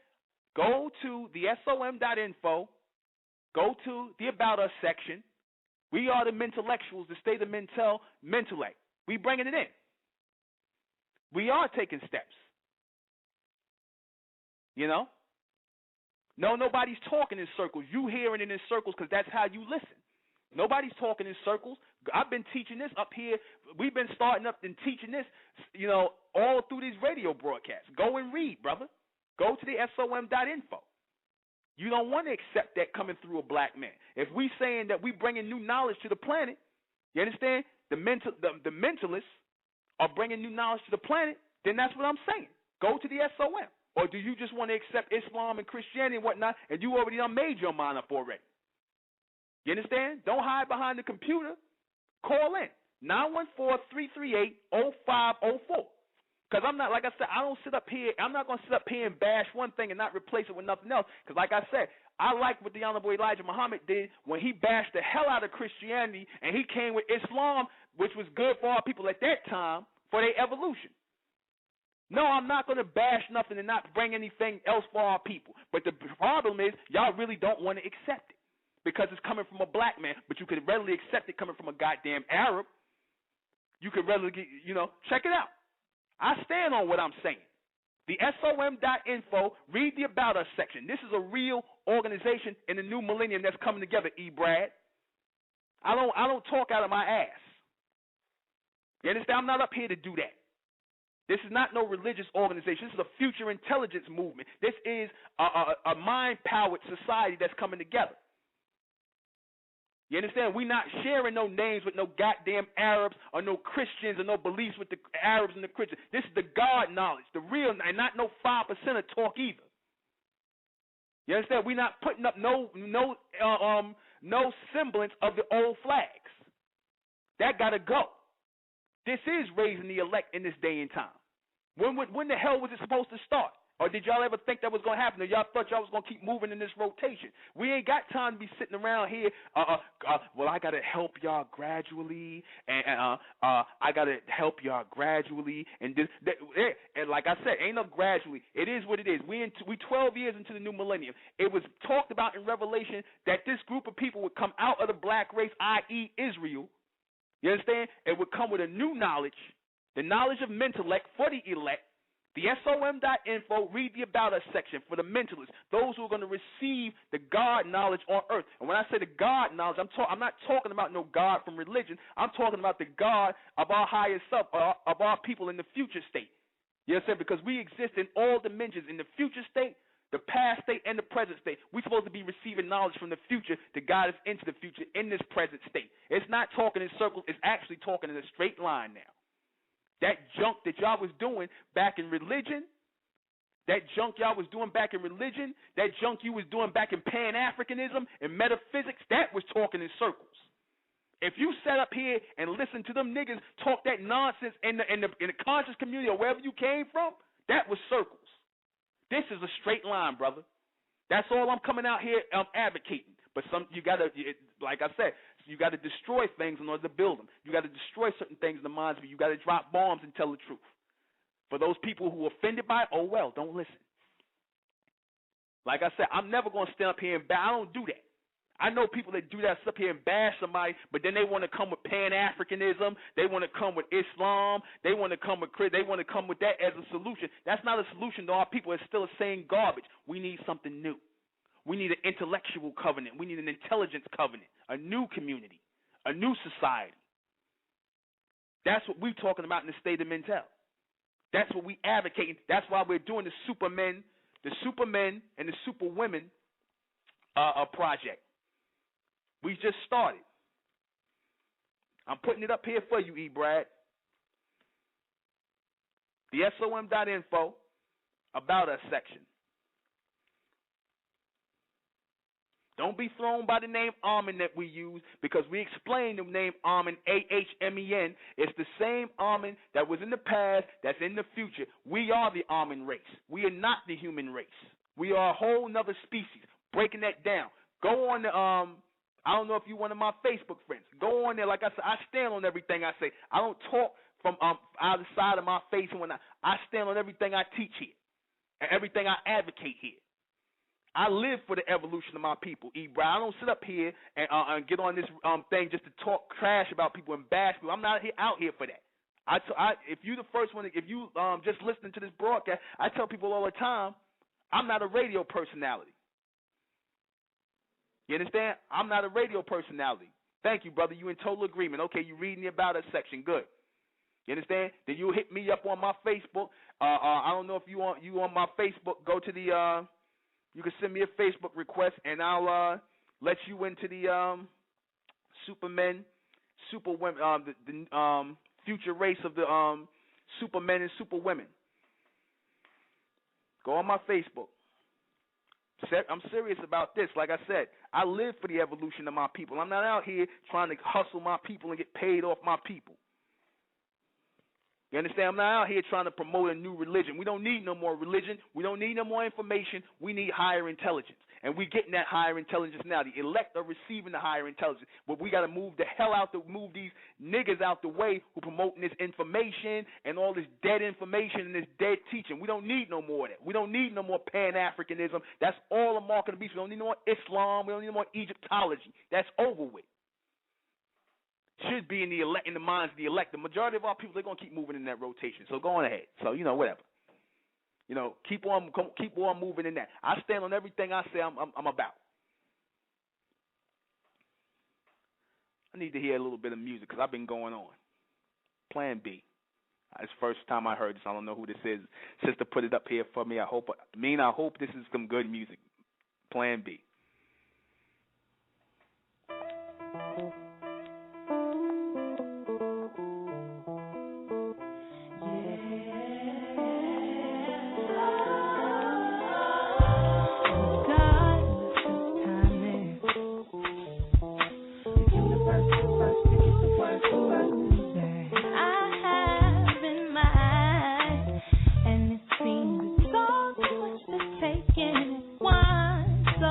Go to the SOM.info. Go to the About Us section. We are the Mentallectuals, the state of Mentellect. We bringing it in. We are taking steps. You know? No, nobody's talking in circles. You hearing it in circles because that's how you listen. Nobody's talking in circles. I've been teaching this up here. We've been starting up and teaching this, all through these radio broadcasts. Go and read, brother. Go to the SOM.info. You don't want to accept that coming through a black man. If we saying that we bringing new knowledge to the planet, you understand? The mentalists are bringing new knowledge to the planet, then that's what I'm saying. Go to the SOM. Or do you just want to accept Islam and Christianity and whatnot, and you already done made your mind up already? You understand? Don't hide behind the computer. Call in 914-338-0504. Because I'm not, like I said, I don't sit up here. I'm not going to sit up here and bash one thing and not replace it with nothing else. Because like I said, I like what the Honorable Elijah Muhammad did when he bashed the hell out of Christianity and he came with Islam, which was good for our people at that time for their evolution. No, I'm not going to bash nothing and not bring anything else for our people. But the problem is y'all really don't want to accept it because it's coming from a black man. But you could readily accept it coming from a goddamn Arab. You could readily get, check it out. I stand on what I'm saying. The SOM.info, read the About Us section. This is a real organization in the new millennium that's coming together, Brad. I don't talk out of my ass. You understand? I'm not up here to do that. This is not no religious organization. This is a future intelligence movement. This is a mind-powered society that's coming together. You understand? We're not sharing no names with no goddamn Arabs or no Christians or no beliefs with the Arabs and the Christians. This is the God knowledge, the real, and not no 5% of talk either. You understand? We're not putting up no semblance of the old flags. That got to go. This is raising the elect in this day and time. When the hell was it supposed to start? Or did y'all ever think that was going to happen? Or y'all thought y'all was going to keep moving in this rotation? We ain't got time to be sitting around here, well, I got to help y'all gradually, and I got to help y'all gradually. And like I said, ain't no gradually. It is what it is. We 12 years into the new millennium. It was talked about in Revelation that this group of people would come out of the black race, i.e. Israel. You understand? It would come with a new knowledge, the knowledge of mentellect for the elect. The SOM.info, read the About Us section for the mentalists, those who are going to receive the God knowledge on earth. And when I say the God knowledge, I'm not talking about no God from religion. I'm talking about the God of our higher self, of our people in the future state. You understand? Because we exist in all dimensions, in the future state, the past state, and the present state. We're supposed to be receiving knowledge from the future to guide us into the future in this present state. It's not talking in circles. It's actually talking in a straight line now. That junk that y'all was doing back in religion, that junk you was doing back in Pan-Africanism and metaphysics, that was talking in circles. If you sat up here and listened to them niggas talk that nonsense in the conscious community or wherever you came from, that was circles. This is a straight line, brother. That's all I'm coming out here advocating. But you got to, like I said, you got to destroy things in order to build them. You got to destroy certain things in the minds of you. You got to drop bombs and tell the truth. For those people who are offended by it, oh well, don't listen. Like I said, I'm never going to stand up here and bash. I don't do that. I know people that do that, sit up here and bash somebody, but then they want to come with Pan-Africanism. They want to come with Islam. They want to come with that as a solution. That's not a solution to our people. It's still the same garbage. We need something new. We need an intellectual covenant. We need an intelligence covenant, a new community, a new society. That's what we're talking about in the state of Mentel. That's what we advocating. That's why we're doing the Supermen and the Superwomen project. We just started. I'm putting it up here for you, Brad. The SOM.info, About Us section. Don't be thrown by the name Amen that we use, because we explain the name Amen, A-H-M-E-N. It's the same Amen that was in the past, that's in the future. We are the Amen race. We are not the human race. We are a whole nother species. Breaking that down. Go on the, I don't know if you're one of my Facebook friends. Go on there. Like I said, I stand on everything I say. I don't talk from either side of my face and whatnot. I stand on everything I teach here and everything I advocate here. I live for the evolution of my people, Bro. I don't sit up here and get on this thing just to talk trash about people and bash people. I'm not out here for that. If you the first one, if you just listening to this broadcast, I tell people all the time, I'm not a radio personality. You understand? I'm not a radio personality. Thank you, brother. You in total agreement. Okay, you reading the About Us section. Good. You understand? Then you hit me up on my Facebook. I don't know if you on my Facebook. Go to the you can send me a Facebook request, and I'll let you into the supermen, superwomen, the future race of the supermen and superwomen. Go on my Facebook. I'm serious about this. Like I said, I live for the evolution of my people. I'm not out here trying to hustle my people and get paid off my people. You understand? I'm not out here trying to promote a new religion. We don't need no more religion. We don't need no more information. We need higher intelligence. And we're getting that higher intelligence now. The elect are receiving the higher intelligence. But we got to move the hell out, move these niggas out the way who promoting this information and all this dead information and this dead teaching. We don't need no more of that. We don't need no more Pan-Africanism. That's all a mark of the beast. We don't need no more Islam. We don't need no more Egyptology. That's over with. Should be in the minds of the elect. The majority of our people, they're gonna keep moving in that rotation. So go on ahead. So whatever. Keep on moving in that. I stand on everything I say I'm about. I need to hear a little bit of music because I've been going on. Plan B. It's the first time I heard this. I don't know who this is. Sister put it up here for me. I hope this is some good music. Plan B. And it seems so much to take in at once. So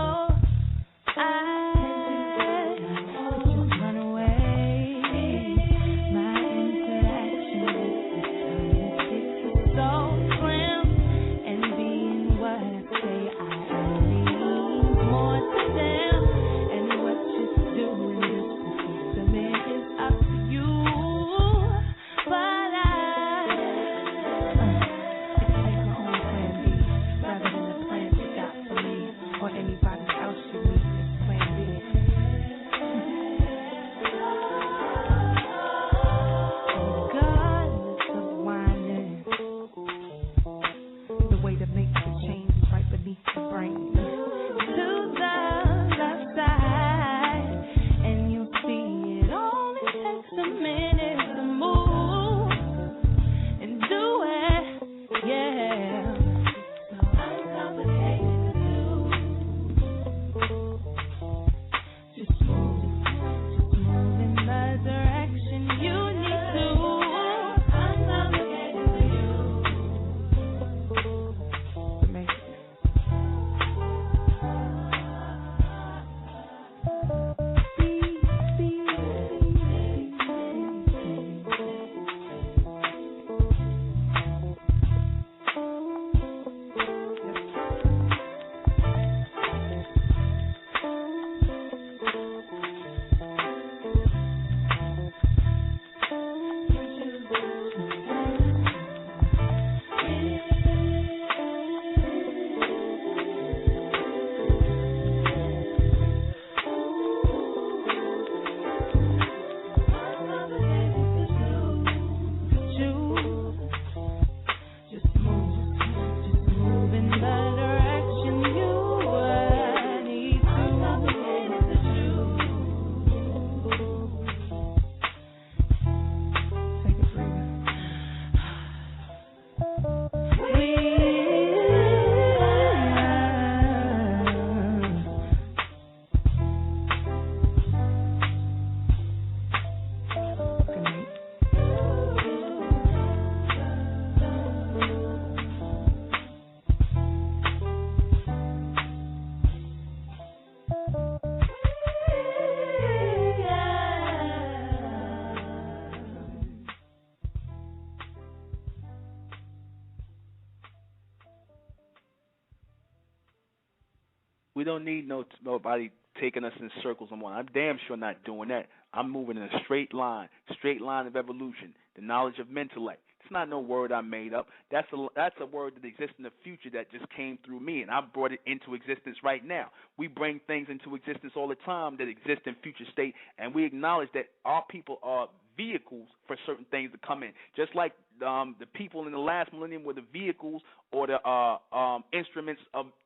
We don't need nobody taking us in circles no more. I'm damn sure not doing that. I'm moving in a straight line of evolution. The knowledge of intellect. It's not no word I made up. That's a word that exists in the future that just came through me, and I brought it into existence right now. We bring things into existence all the time that exist in future state, and we acknowledge that our people are vehicles for certain things to come in. Just like the people in the last millennium were the vehicles or the instruments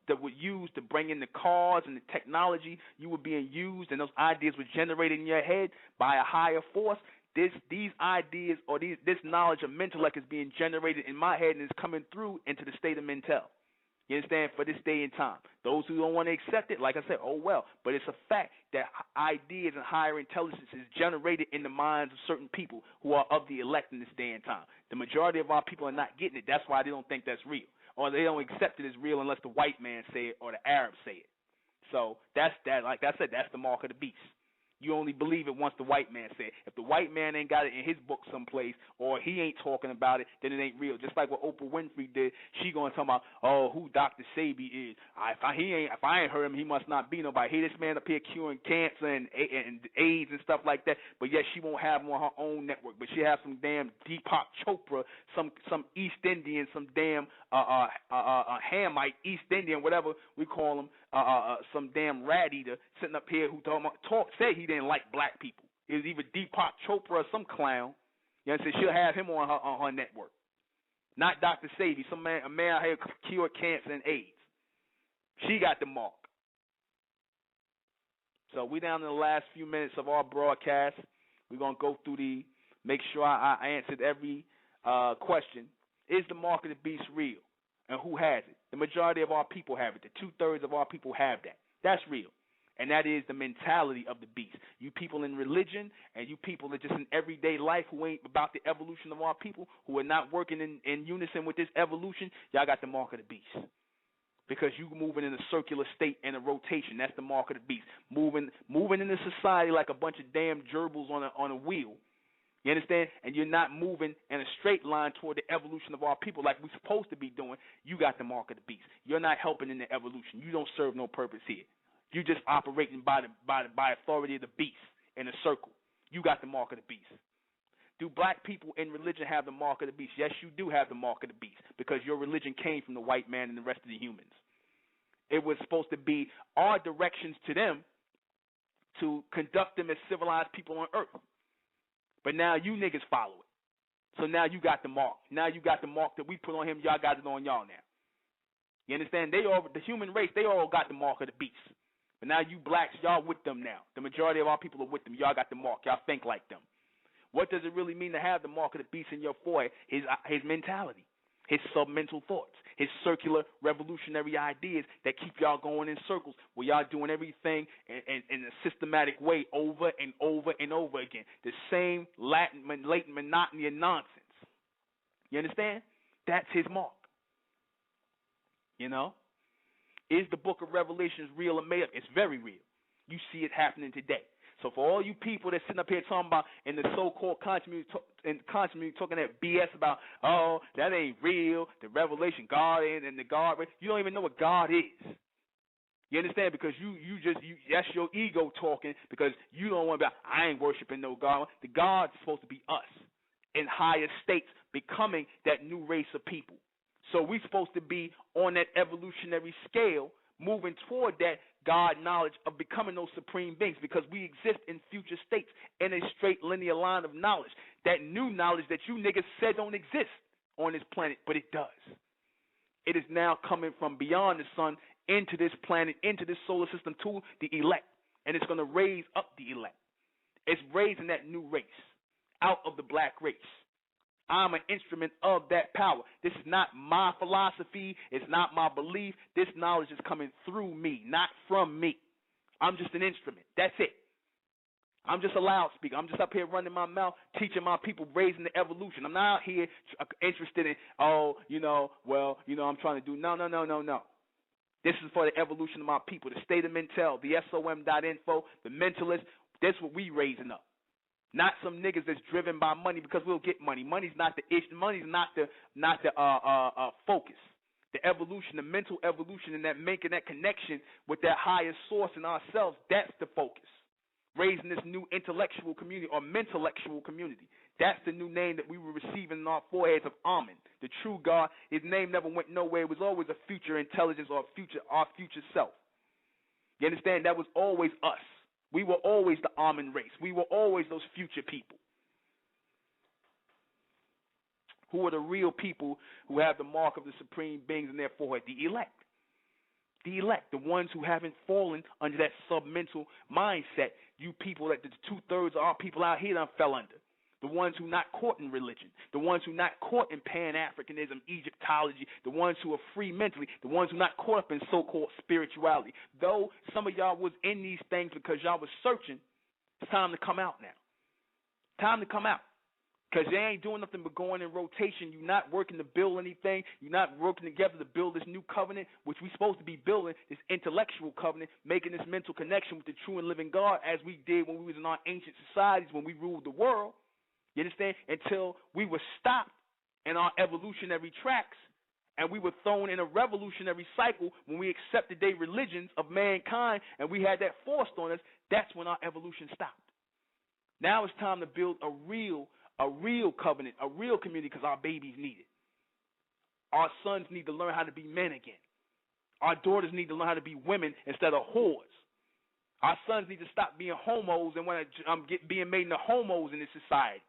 that were used to bring in the cars and the technology. You were being used, and those ideas were generated in your head by a higher force. These ideas or this knowledge of intellect is being generated in my head and is coming through into the state of mental. You understand? For this day and time. Those who don't want to accept it, like I said, oh well. But it's a fact that ideas and higher intelligence is generated in the minds of certain people who are of the elect in this day and time. The majority of our people are not getting it. That's why they don't think that's real. Or they don't accept it as real unless the white man say it or the Arabs say it. So that's that. Like I said, that's the mark of the beast. You only believe it once the white man said it. If the white man ain't got it in his book someplace or he ain't talking about it, then it ain't real. Just like what Oprah Winfrey did, she gonna talk about, oh, who Dr. Sebi is. If I ain't heard him, he must not be nobody. Hear this man up here curing cancer and AIDS and stuff like that, but yet she won't have him on her own network. But she have some damn Deepak Chopra, some East Indian, some damn Hamite, East Indian, whatever we call him, some damn rat eater sitting up here who said he didn't like black people. It was either Deepak Chopra or some clown. You know what I'm saying? She'll have him on her network. Not Dr. Sebi, a man out here cured cancer and AIDS. She got the mark. So we down in the last few minutes of our broadcast. We're going to go through make sure I answered every question. Is the mark of the beast real? And who has it? The majority of our people have it. The 2/3 of our people have that. That's real. And that is the mentality of the beast. You people in religion and you people that just in everyday life who ain't about the evolution of our people, who are not working in unison with this evolution, y'all got the mark of the beast. Because you moving in a circular state and a rotation. That's the mark of the beast. Moving in the society like a bunch of damn gerbils on a wheel. You understand? And you're not moving in a straight line toward the evolution of our people like we're supposed to be doing. You got the mark of the beast. You're not helping in the evolution. You don't serve no purpose here. You're just operating by authority of the beast in a circle. You got the mark of the beast. Do black people in religion have the mark of the beast? Yes, you do have the mark of the beast because your religion came from the white man and the rest of the humans. It was supposed to be our directions to them to conduct them as civilized people on earth. But now you niggas follow it. So now you got the mark. Now you got the mark that we put on him. Y'all got it on y'all now. You understand? The human race, they all got the mark of the beast. But now you blacks, y'all with them now. The majority of our people are with them. Y'all got the mark. Y'all think like them. What does it really mean to have the mark of the beast in your forehead? His mentality, his submental thoughts, his circular revolutionary ideas that keep y'all going in circles where y'all doing everything in a systematic way over and over and over again. The same latent monotony and nonsense. You understand? That's his mark. You know? Is the book of Revelations real or made up? It's very real. You see it happening today. So for all you people that sitting up here talking about in the so-called conscious community talking that BS about, oh, that ain't real, the revelation, God and the God, you don't even know what God is. You understand? Because you that's your ego talking because you don't want to be, I ain't worshiping no God. The God's supposed to be us in higher states becoming that new race of people. So we're supposed to be on that evolutionary scale moving toward that God knowledge of becoming those supreme beings because we exist in future states in a straight linear line of knowledge. That new knowledge that you niggas said don't exist on this planet, but it does. It is now coming from beyond the sun into this planet, into this solar system to the elect. And it's going to raise up the elect. It's raising that new race out of the black race. I'm an instrument of that power. This is not my philosophy. It's not my belief. This knowledge is coming through me, not from me. I'm just an instrument. That's it. I'm just a loudspeaker. I'm just up here running my mouth, teaching my people, raising the evolution. I'm not out here interested in, I'm trying to do, no. This is for the evolution of my people, the state of mental, the SOM.info, the mentalists. That's what we raising up. Not some niggas that's driven by money because we'll get money. Money's not the issue. Money's not the focus. The evolution, the mental evolution, and that making that connection with that higher source in ourselves, that's the focus. Raising this new intellectual community or mentallectual community. That's the new name that we were receiving in our foreheads of Amen, the true God. His name never went nowhere. It was always a future intelligence or our future self. You understand? That was always us. We were always the Amen race. We were always those future people. Who are the real people who have the mark of the supreme beings in their forehead? The elect. The elect, the ones who haven't fallen under that submental mindset. You people, that the 2/3 of our people out here done fell under. The ones who not caught in religion, the ones who not caught in Pan-Africanism, Egyptology, the ones who are free mentally, the ones who not caught up in so-called spirituality. Though some of y'all was in these things because y'all was searching, it's time to come out now. Time to come out. Because they ain't doing nothing but going in rotation. You're not working to build anything. You're not working together to build this new covenant, which we're supposed to be building, this intellectual covenant, making this mental connection with the true and living God as we did when we was in our ancient societies, when we ruled the world. You understand? Until we were stopped in our evolutionary tracks and we were thrown in a revolutionary cycle when we accepted the religions of mankind and we had that forced on us. That's when our evolution stopped. Now it's time to build a real covenant, a real community, because our babies need it. Our sons need to learn how to be men again. Our daughters need to learn how to be women instead of whores. Our sons need to stop being homos and want to being made into homos in this society.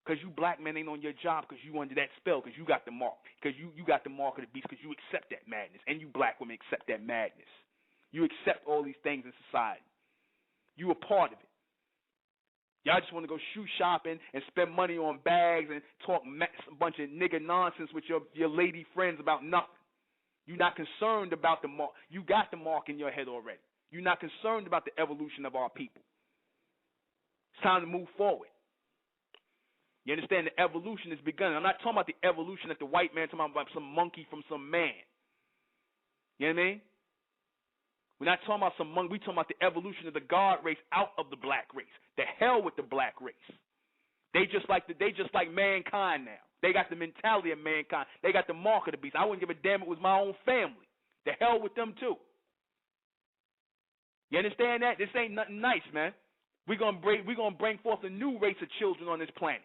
Because you black men ain't on your job because you under that spell, because you got the mark. Because you got the mark of the beast, because you accept that madness. And you black women accept that madness. You accept all these things in society. You a part of it. Y'all just want to go shoe shopping and spend money on bags and talk a bunch of nigga nonsense with your lady friends about nothing. You're not concerned about the mark. You got the mark in your head already. You're not concerned about the evolution of our people. It's time to move forward. You understand? The evolution has begun. I'm not talking about the evolution that the white man talking about some monkey from some man. You know what I mean? We're not talking about some monkey. We're talking about the evolution of the God race out of the black race. The hell with the black race. They just like mankind now. They got the mentality of mankind. They got the mark of the beast. I wouldn't give a damn if it was my own family. The hell with them too. You understand that? This ain't nothing nice, man. We're gonna bring forth a new race of children on this planet.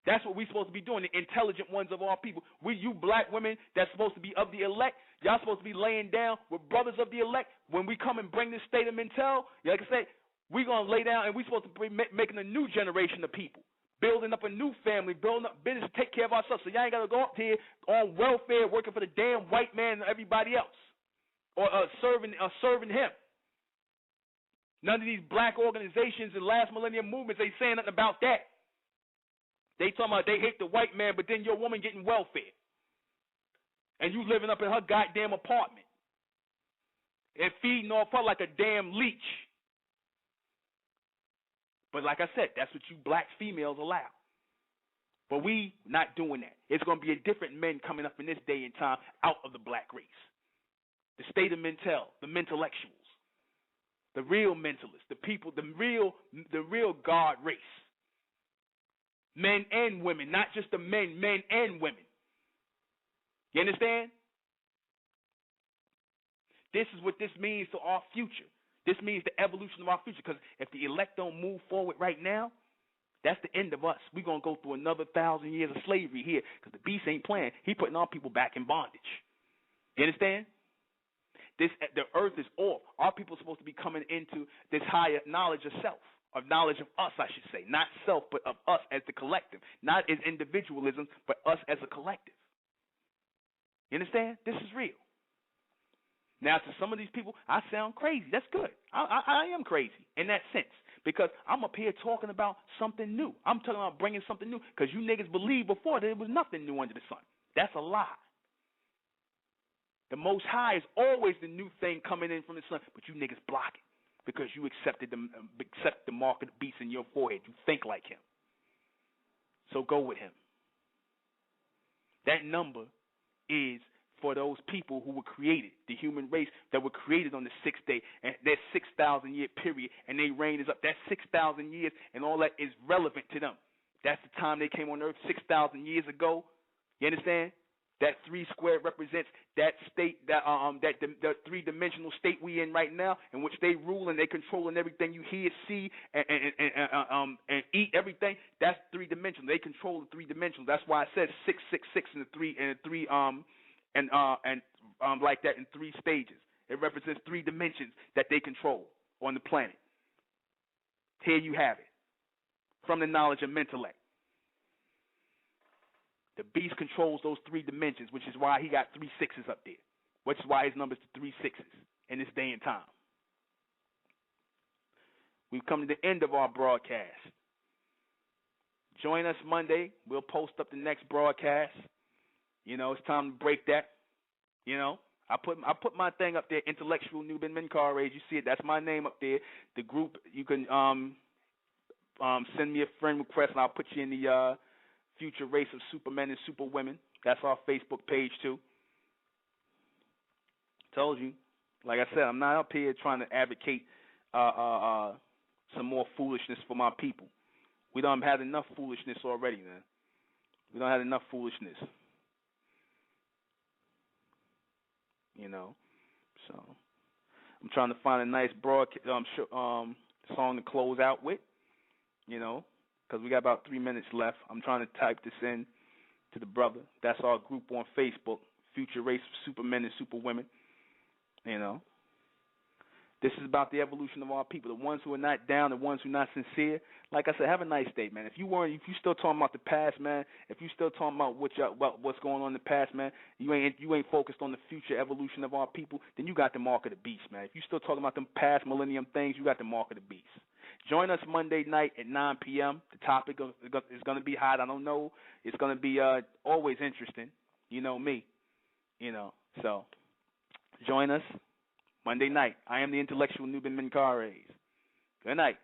That's what we're supposed to be doing, the intelligent ones of our people. You black women that's supposed to be of the elect, y'all supposed to be laying down with brothers of the elect. When we come and bring this state of mental, like I said, we're going to lay down and we're supposed to be making a new generation of people, building up a new family, building up business, take care of ourselves. So y'all ain't got to go up here on welfare working for the damn white man and everybody else or serving him. None of these black organizations and last millennium movements ain't saying nothing about that. They talking about they hate the white man, but then your woman getting welfare. And you living up in her goddamn apartment. And feeding off her like a damn leech. But like I said, that's what you black females allow. But we not doing that. It's going to be a different men coming up in this day and time out of the black race. The state of mental, the mentallectuals, the real mentalists, the people, the real God race. Men and women, not just the men and women. You understand? This is what this means to our future. This means the evolution of our future. Because if the elect don't move forward right now, that's the end of us. We're going to go through another 1,000 years of slavery here because the beast ain't playing. He putting our people back in bondage. You understand? The earth is off. Our people are supposed to be coming into this higher knowledge of self. Of knowledge of us, I should say. Not self, but of us as the collective. Not as individualism, but us as a collective. You understand? This is real. Now, to some of these people, I sound crazy. That's good. I am crazy in that sense. Because I'm up here talking about something new. I'm talking about bringing something new. Because you niggas believed before that there was nothing new under the sun. That's a lie. The Most High is always the new thing coming in from the sun, but you niggas block it. Because you accept the mark of the beast in your forehead. You think like him. So go with him. That number is for those people who were created, the human race that were created on the sixth day, and that 6,000-year period, and their reign is up. That 6,000 years and all that is relevant to them. That's the time they came on earth 6,000 years ago. You understand? That 3 squared represents that state, the 3-dimensional state we in right now, in which they rule and they controlling everything you hear, see, and eat everything. That's 3-dimensional. They control the 3-dimensional. That's why it says 666 in the three like that in 3 stages. It represents 3 dimensions that they control on the planet. Here you have it, from the knowledge of Mentellect. The beast controls those 3 dimensions, which is why he got 3 sixes up there, which is why his number's 3 sixes in this day and time. We've come to the end of our broadcast. Join us Monday. We'll post up the next broadcast. You know, it's time to break that. You know, I put my thing up there, Intellectual Nuben Menkarayzz. You see it? That's my name up there. The group, you can send me a friend request, and I'll put you in the Future Race of Supermen and Superwomen. That's our Facebook page too. Told you. Like I said, I'm not up here trying to advocate some more foolishness for my people. We done had enough foolishness already, man. We done had enough foolishness. You know, so I'm trying to find a nice song to close out with. You know, because we got about 3 minutes left. I'm trying to type this in to the brother. That's our group on Facebook, Future Race of Supermen and Superwomen. You know, this is about the evolution of our people. The ones who are not down, the ones who are not sincere. Like I said, have a nice day, man. If you still talking about the past, man. If you still talking about what's going on in the past, man. You ain't focused on the future evolution of our people. Then you got the mark of the beast, man. If you still talking about them past millennium things, you got the mark of the beast. Join us Monday night at 9 p.m. The topic is going to be hot. I don't know. It's going to be always interesting. You know me. You know. So join us Monday night. I am the Intellectual Nuben Menkarayzz. Good night.